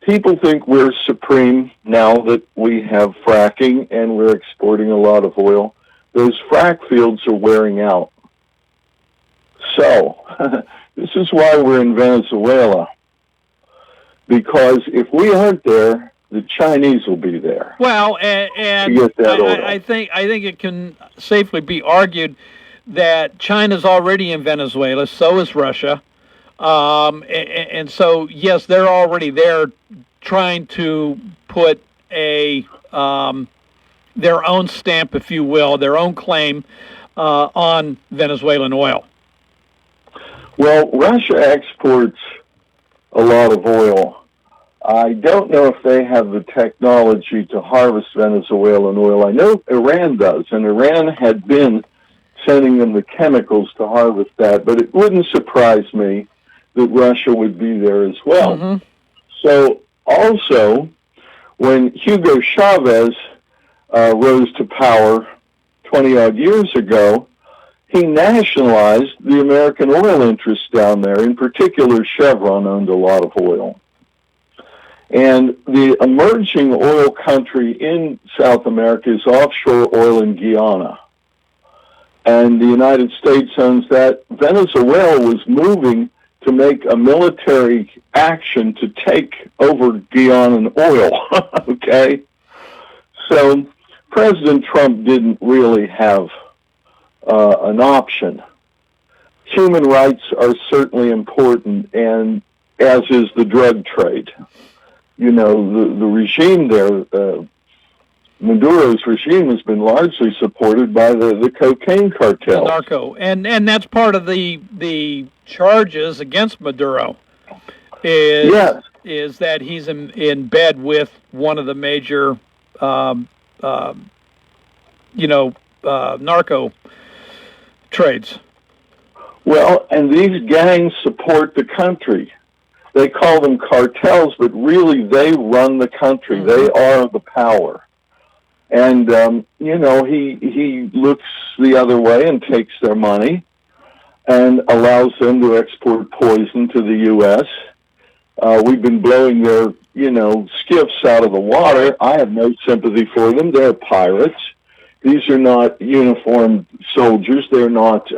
People think we're supreme now that we have fracking and we're exporting a lot of oil. Those frack fields are wearing out. So, this is why we're in Venezuela. Because if we aren't there, the Chinese will be there. Well, and to get that oil. I think it can safely be argued that China's already in Venezuela, so is Russia. And so, yes, they're already there trying to put a their own stamp, if you will, their own claim on Venezuelan oil. Well, Russia exports a lot of oil. I don't know if they have the technology to harvest Venezuelan oil. I know Iran does, and Iran had been sending them the chemicals to harvest that, but it wouldn't surprise me that Russia would be there as well. Mm-hmm. So also, when Hugo Chavez rose to power 20-odd years ago, he nationalized the American oil interests down there. In particular, Chevron owned a lot of oil. And the emerging oil country in South America is offshore oil in Guyana. And the United States owns that. Venezuela was moving to make a military action to take over Guyanan oil, okay? So President Trump didn't really have an option. Human rights are certainly important, and as is the drug trade. You know, the regime there, Maduro's regime has been largely supported by the cocaine cartels. The narco. And that's part of the charges against Maduro is that he's in bed with one of the major, narco trades. Well, and these gangs support the country. They call them cartels, but really they run the country. Mm-hmm. They are the power. And, he looks the other way and takes their money and allows them to export poison to the U.S. We've been blowing their, skiffs out of the water. I have no sympathy for them. They're pirates. These are not uniformed soldiers. They're not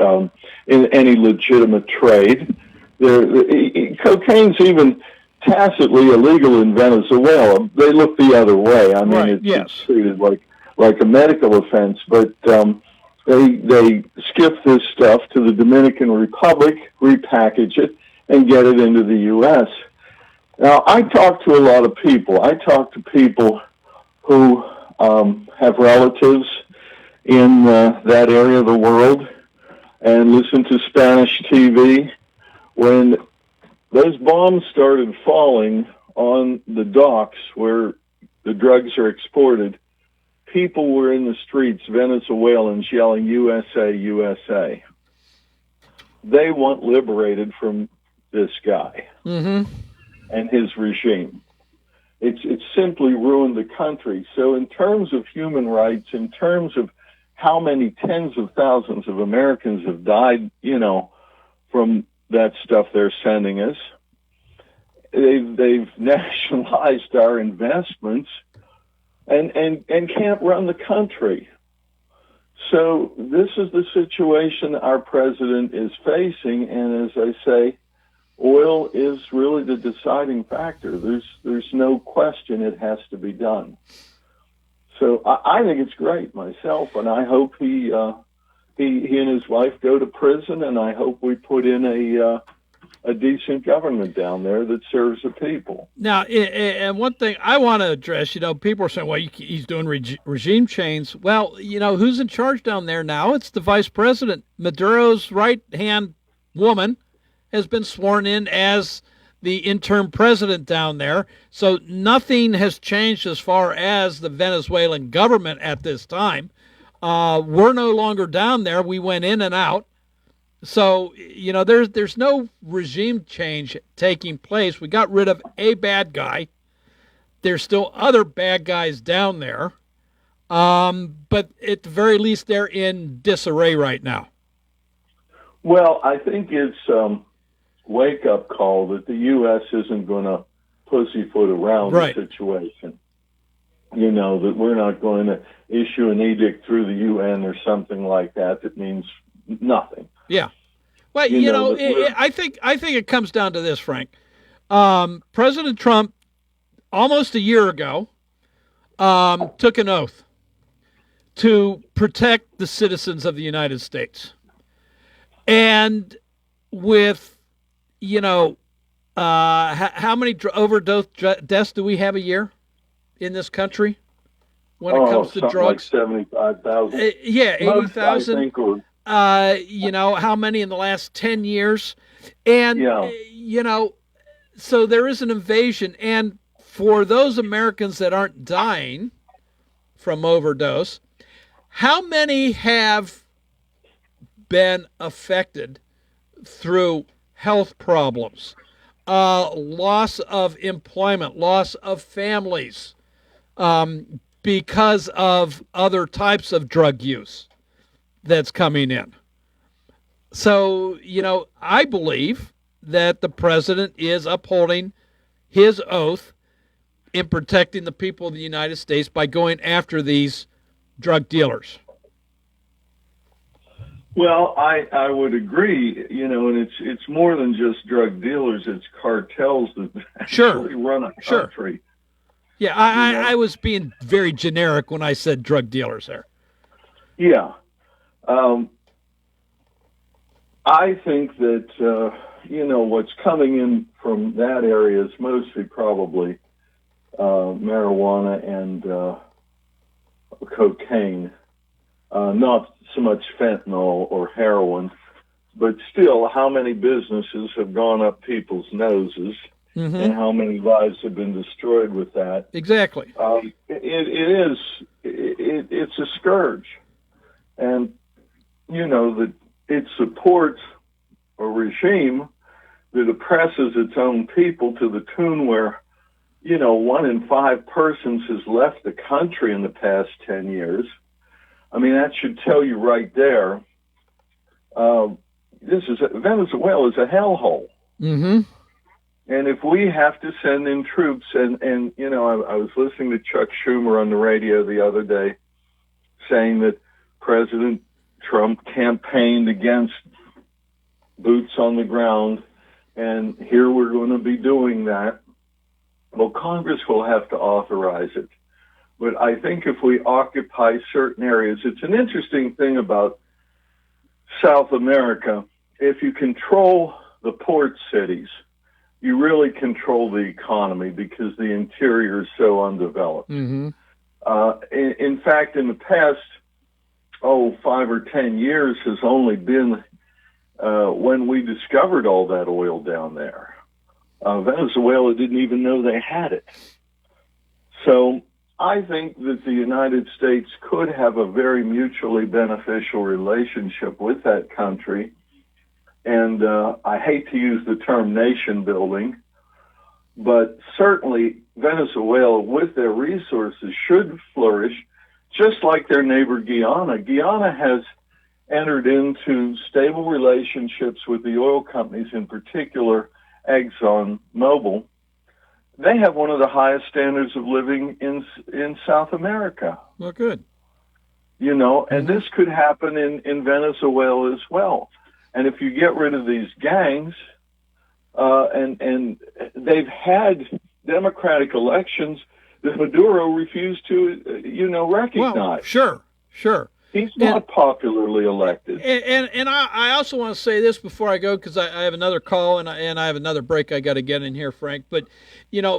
in any legitimate trade. Cocaine's even tacitly illegal in Venezuela. They look the other way. I mean, it's treated like a medical offense, but they skiff this stuff to the Dominican Republic, repackage it, and get it into the U.S. Now, I talk to a lot of people. I talk to people who have relatives in that area of the world and listen to Spanish TV. When those bombs started falling on the docks where the drugs are exported, people were in the streets, Venezuelans, yelling, USA, USA. They want liberated from this guy and his regime. It's simply ruined the country. So in terms of human rights, in terms of how many tens of thousands of Americans have died, from that stuff they're sending us, they've nationalized our investments. and can't run the country. So this is the situation our president is facing, and as I say, oil is really the deciding factor. There's no question it has to be done. So I think it's great myself, and I hope he and his wife go to prison, and I hope we put in a decent government down there that serves the people. Now, and one thing I want to address, people are saying, well, he's doing regime change. Well, who's in charge down there now? It's the vice president. Maduro's right-hand woman has been sworn in as the interim president down there. So nothing has changed as far as the Venezuelan government at this time. We're no longer down there. We went in and out. So, there's no regime change taking place. We got rid of a bad guy. There's still other bad guys down there. But at the very least, they're in disarray right now. Well, I think it's wake-up call that the U.S. isn't going to pussyfoot around the situation. That we're not going to issue an edict through the UN or something like that that means nothing. Yeah. Well, I think it comes down to this, Frank. President Trump, almost a year ago, took an oath to protect the citizens of the United States. And with, how many overdose deaths do we have a year in this country when it comes to drugs? Like 75,000. Yeah, 80,000. How many in the last 10 years? And, so there is an invasion. And for those Americans that aren't dying from overdose, how many have been affected through health problems, loss of employment, loss of families, because of other types of drug use that's coming in? So, I believe that the president is upholding his oath in protecting the people of the United States by going after these drug dealers. Well, I would agree, and it's more than just drug dealers, it's cartels that actually run a country. Yeah, I was being very generic when I said drug dealers there. Yeah. I think that, what's coming in from that area is mostly probably marijuana and cocaine, not so much fentanyl or heroin, but still how many businesses have gone up people's noses and how many lives have been destroyed with that. Exactly. It's a scourge. And, that it supports a regime that oppresses its own people to the tune where, 1 in 5 persons has left the country in the past 10 years. I mean, that should tell you right there, Venezuela is a hellhole. Mm-hmm. And if we have to send in troops, and I was listening to Chuck Schumer on the radio the other day saying that President Trump campaigned against boots on the ground, and here we're going to be doing that. Well, Congress will have to authorize it. But I think if we occupy certain areas, it's an interesting thing about South America. If you control the port cities, you really control the economy because the interior is so undeveloped. Mm-hmm. In fact, in the past, 5 or 10 years has only been when we discovered all that oil down there. Venezuela didn't even know they had it. So I think that the United States could have a very mutually beneficial relationship with that country. And I hate to use the term nation building, but certainly Venezuela, with their resources, should flourish just like their neighbor Guyana. Guyana has entered into stable relationships with the oil companies, in particular ExxonMobil, they have one of the highest standards of living in South America. Well, good. You know, and this could happen in Venezuela as well. And if you get rid of these gangs, and they've had democratic elections that Maduro refused to, recognize. Well, sure. He's not popularly elected. And I also want to say this before I go, because I have another call and I have another break I got to get in here, Frank. But,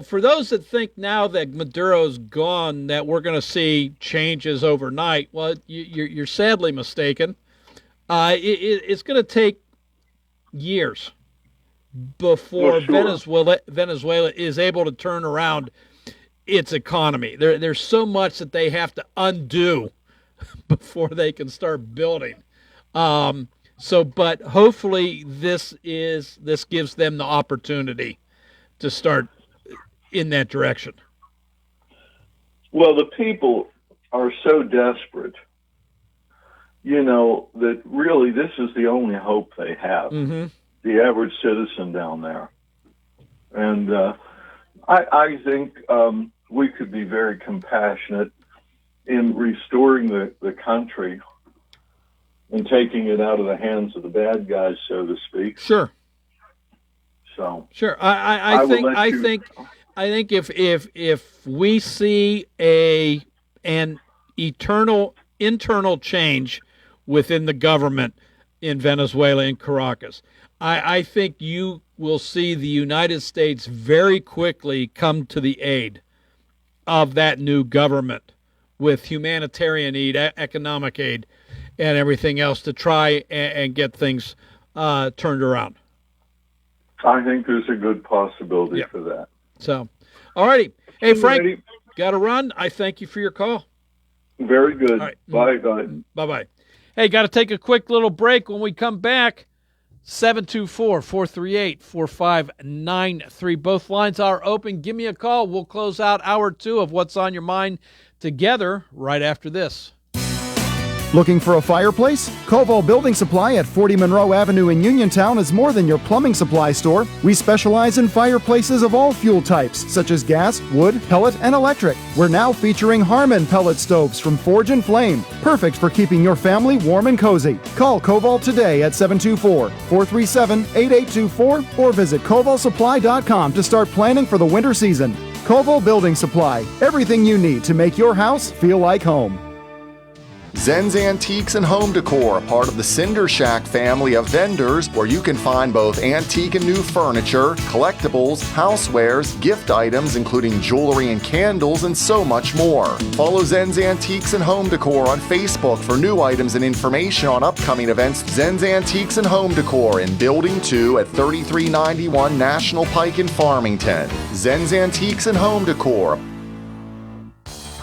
for those that think now that Maduro's gone, that we're going to see changes overnight, well, you're sadly mistaken. It's going to take years before Venezuela is able to turn around its economy. There's so much that they have to undo before they can start building. But hopefully this gives them the opportunity to start in that direction. Well, the people are so desperate, that really this is the only hope they have. Mm-hmm. The average citizen down there. And I think we could be very compassionate in restoring the country and taking it out of the hands of the bad guys, so to speak. Sure. So sure. I think if we see an internal change within the government in Venezuela, in Caracas, I think you will see the United States very quickly come to the aid of that new government with humanitarian aid, economic aid, and everything else to try and get things turned around. I think there's a good possibility for that. So, all righty. Hey, Frank, got to run. I thank you for your call. Very good. All right. Bye. Bye-bye. Hey, got to take a quick little break. When we come back, 724-438-4593. Both lines are open. Give me a call. We'll close out hour 2 of What's on Your Mind together right after this. Looking for a fireplace? Koval Building Supply at 40 Monroe Avenue in Uniontown is more than your plumbing supply store. We specialize in fireplaces of all fuel types, such as gas, wood, pellet, and electric. We're now featuring Harmon pellet stoves from Forge and Flame, perfect for keeping your family warm and cozy. Call Koval today at 724-437-8824 or visit kovalsupply.com to start planning for the winter season. Koval Building Supply, everything you need to make your house feel like home. Zen's Antiques and Home Decor, part of the Cinder Shack family of vendors, where you can find both antique and new furniture, collectibles, housewares, gift items including jewelry and candles, and so much more. Follow Zen's Antiques and Home Decor on Facebook for new items and information on upcoming events. Zen's Antiques and Home Decor in Building 2 at 3391 National Pike in Farmington. Zen's Antiques and Home Decor.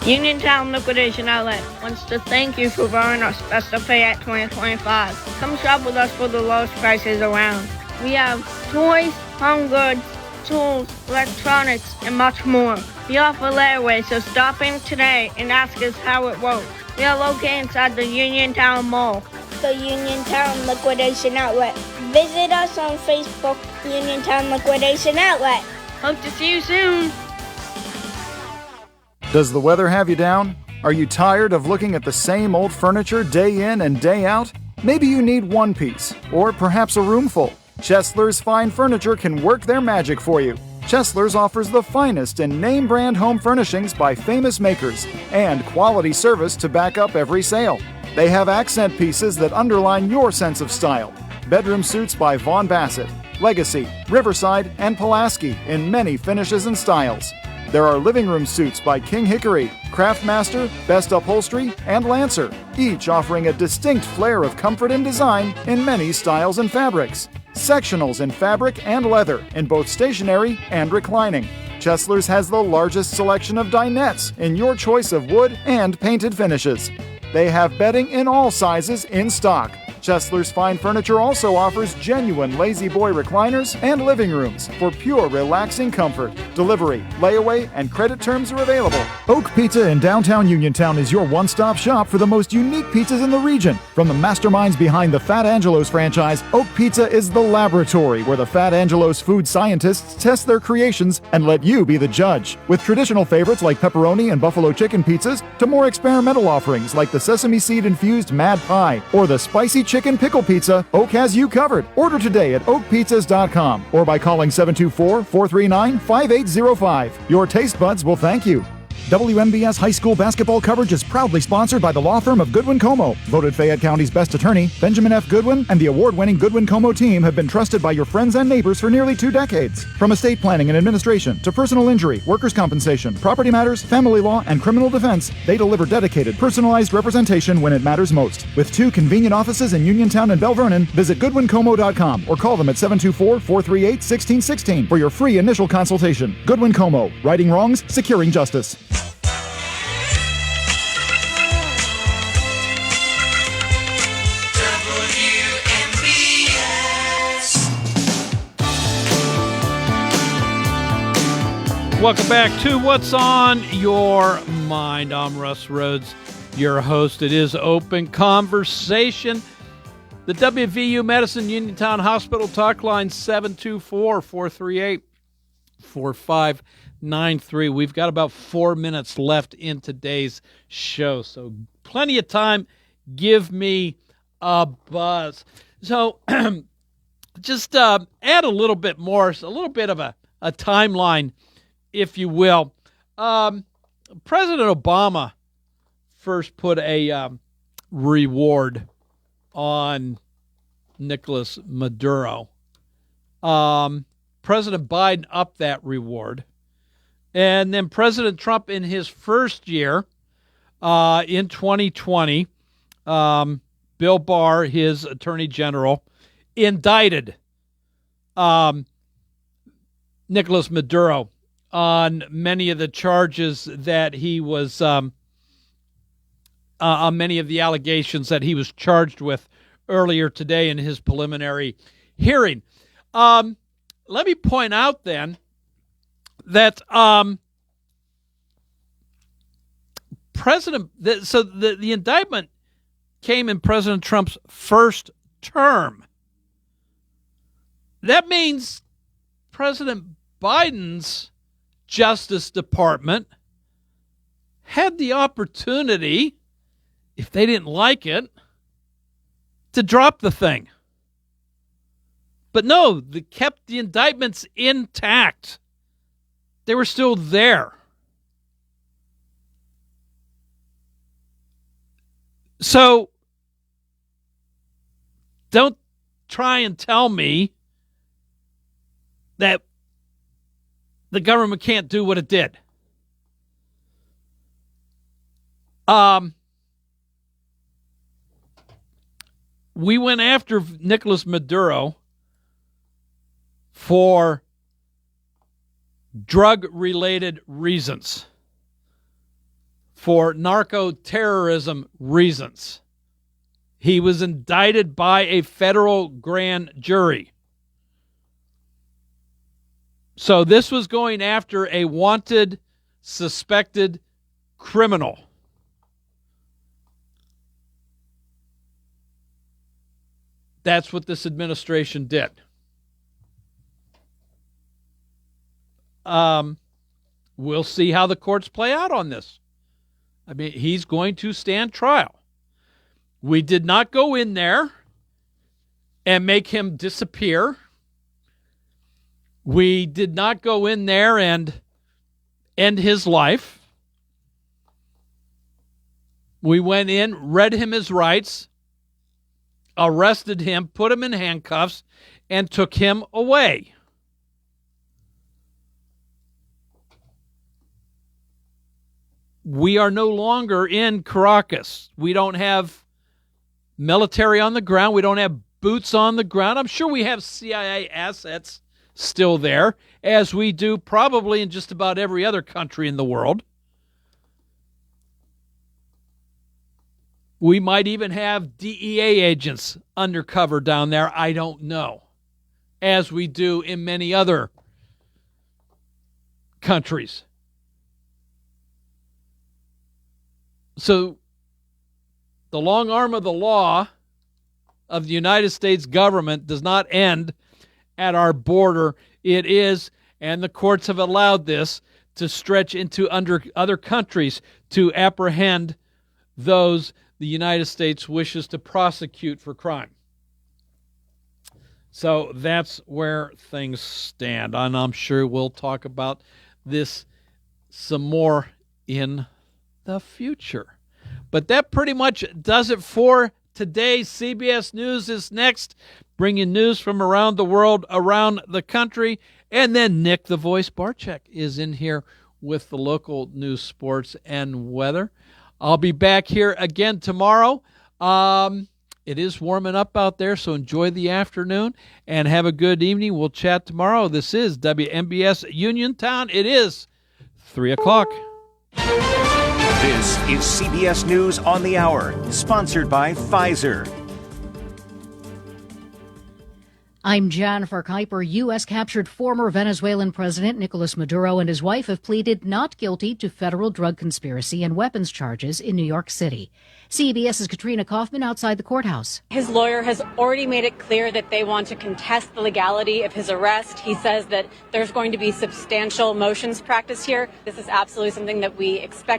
Uniontown Liquidation Outlet wants to thank you for wearing our special pay at 2025. Come shop with us for the lowest prices around. We have toys, home goods, tools, electronics, and much more. We offer layaway, so stop in today and ask us how it works. We are located inside the Uniontown Mall. The Uniontown Liquidation Outlet. Visit us on Facebook, Uniontown Liquidation Outlet. Hope to see you soon. Does the weather have you down? Are you tired of looking at the same old furniture day in and day out? Maybe you need one piece, or perhaps a room full. Chesler's Fine Furniture can work their magic for you. Chesler's offers the finest in name brand home furnishings by famous makers and quality service to back up every sale. They have accent pieces that underline your sense of style. Bedroom suits by Vaughn Bassett, Legacy, Riverside, and Pulaski in many finishes and styles. There are living room suits by King Hickory, Craftmaster, Best Upholstery, and Lancer, each offering a distinct flair of comfort and design in many styles and fabrics. Sectionals in fabric and leather in both stationary and reclining. Chesler's has the largest selection of dinettes in your choice of wood and painted finishes. They have bedding in all sizes in stock. Chesler's Fine Furniture also offers genuine Lazy Boy recliners and living rooms for pure relaxing comfort. Delivery, layaway, and credit terms are available. Oak Pizza in downtown Uniontown is your one-stop shop for the most unique pizzas in the region. From the masterminds behind the Fat Angelo's franchise, Oak Pizza is the laboratory where the Fat Angelo's food scientists test their creations and let you be the judge. With traditional favorites like pepperoni and buffalo chicken pizzas to more experimental offerings like the sesame seed-infused Mad Pie or the spicy chicken pickle pizza, Oak has you covered. Order today at oakpizzas.com or by calling 724-439-5805. Your taste buds will thank you. WMBS high school basketball coverage is proudly sponsored by the law firm of Goodwin Como. Voted Fayette County's best attorney, Benjamin F. Goodwin, and the award-winning Goodwin Como team have been trusted by your friends and neighbors for nearly 2 decades. From estate planning and administration to personal injury, workers' compensation, property matters, family law, and criminal defense, they deliver dedicated, personalized representation when it matters most. With 2 convenient offices in Uniontown and Bell Vernon, visit GoodwinComo.com or call them at 724-438-1616 for your free initial consultation. Goodwin Como, righting wrongs, securing justice. Welcome back to What's on Your Mind. I'm Russ Rhodes, your host. It is Open Conversation. The WVU Medicine Uniontown Hospital talk line 724-438-4593. We've got about 4 minutes left in today's show, so plenty of time. Give me a buzz. So just add a little bit more, a little bit of a timeline, if you will. President Obama first put a reward on Nicolas Maduro. President Biden upped that reward. And then President Trump, in his first year, in 2020, Bill Barr, his attorney general, indicted Nicolas Maduro on many of the charges that he was, on many of the allegations that he was charged with earlier today in his preliminary hearing. Let me point out then that the indictment came in President Trump's first term. That means President Biden's Justice Department had the opportunity, if they didn't like it, to drop the thing. But no, they kept the indictments intact. They were still there. So don't try and tell me that the government can't do what it did. We went after Nicolas Maduro for drug-related reasons, for narco-terrorism reasons. He was indicted by a federal grand jury. So this was going after a wanted, suspected criminal. That's what this administration did. We'll see how the courts play out on this. I mean, he's going to stand trial. We did not go in there and make him disappear. We did not go in there and end his life. We went in, read him his rights, arrested him, put him in handcuffs, and took him away. We are no longer in Caracas. We don't have military on the ground. We don't have boots on the ground. I'm sure we have CIA assets still there, as we do probably in just about every other country in the world. We might even have DEA agents undercover down there. I don't know. As we do in many other countries. So the long arm of the law of the United States government does not end at our border. It is, and the courts have allowed this, to stretch into other countries to apprehend those the United States wishes to prosecute for crime. So that's where things stand. And I'm sure we'll talk about this some more in the future. But that pretty much does it for today. CBS News is next, bringing news from around the world, around the country. And then Nick, the Voice Barczyk, is in here with the local news, sports, and weather. I'll be back here again tomorrow. It is warming up out there, so enjoy the afternoon and have a good evening. We'll chat tomorrow. This is WMBS Uniontown. It is 3 o'clock. This is CBS News on the Hour, sponsored by Pfizer. I'm Jennifer Kuiper. U.S. captured former Venezuelan President Nicolas Maduro and his wife have pleaded not guilty to federal drug conspiracy and weapons charges in New York City. CBS's Katrina Kaufman outside the courthouse. His lawyer has already made it clear that they want to contest the legality of his arrest. He says that there's going to be substantial motions practice here. This is absolutely something that we expect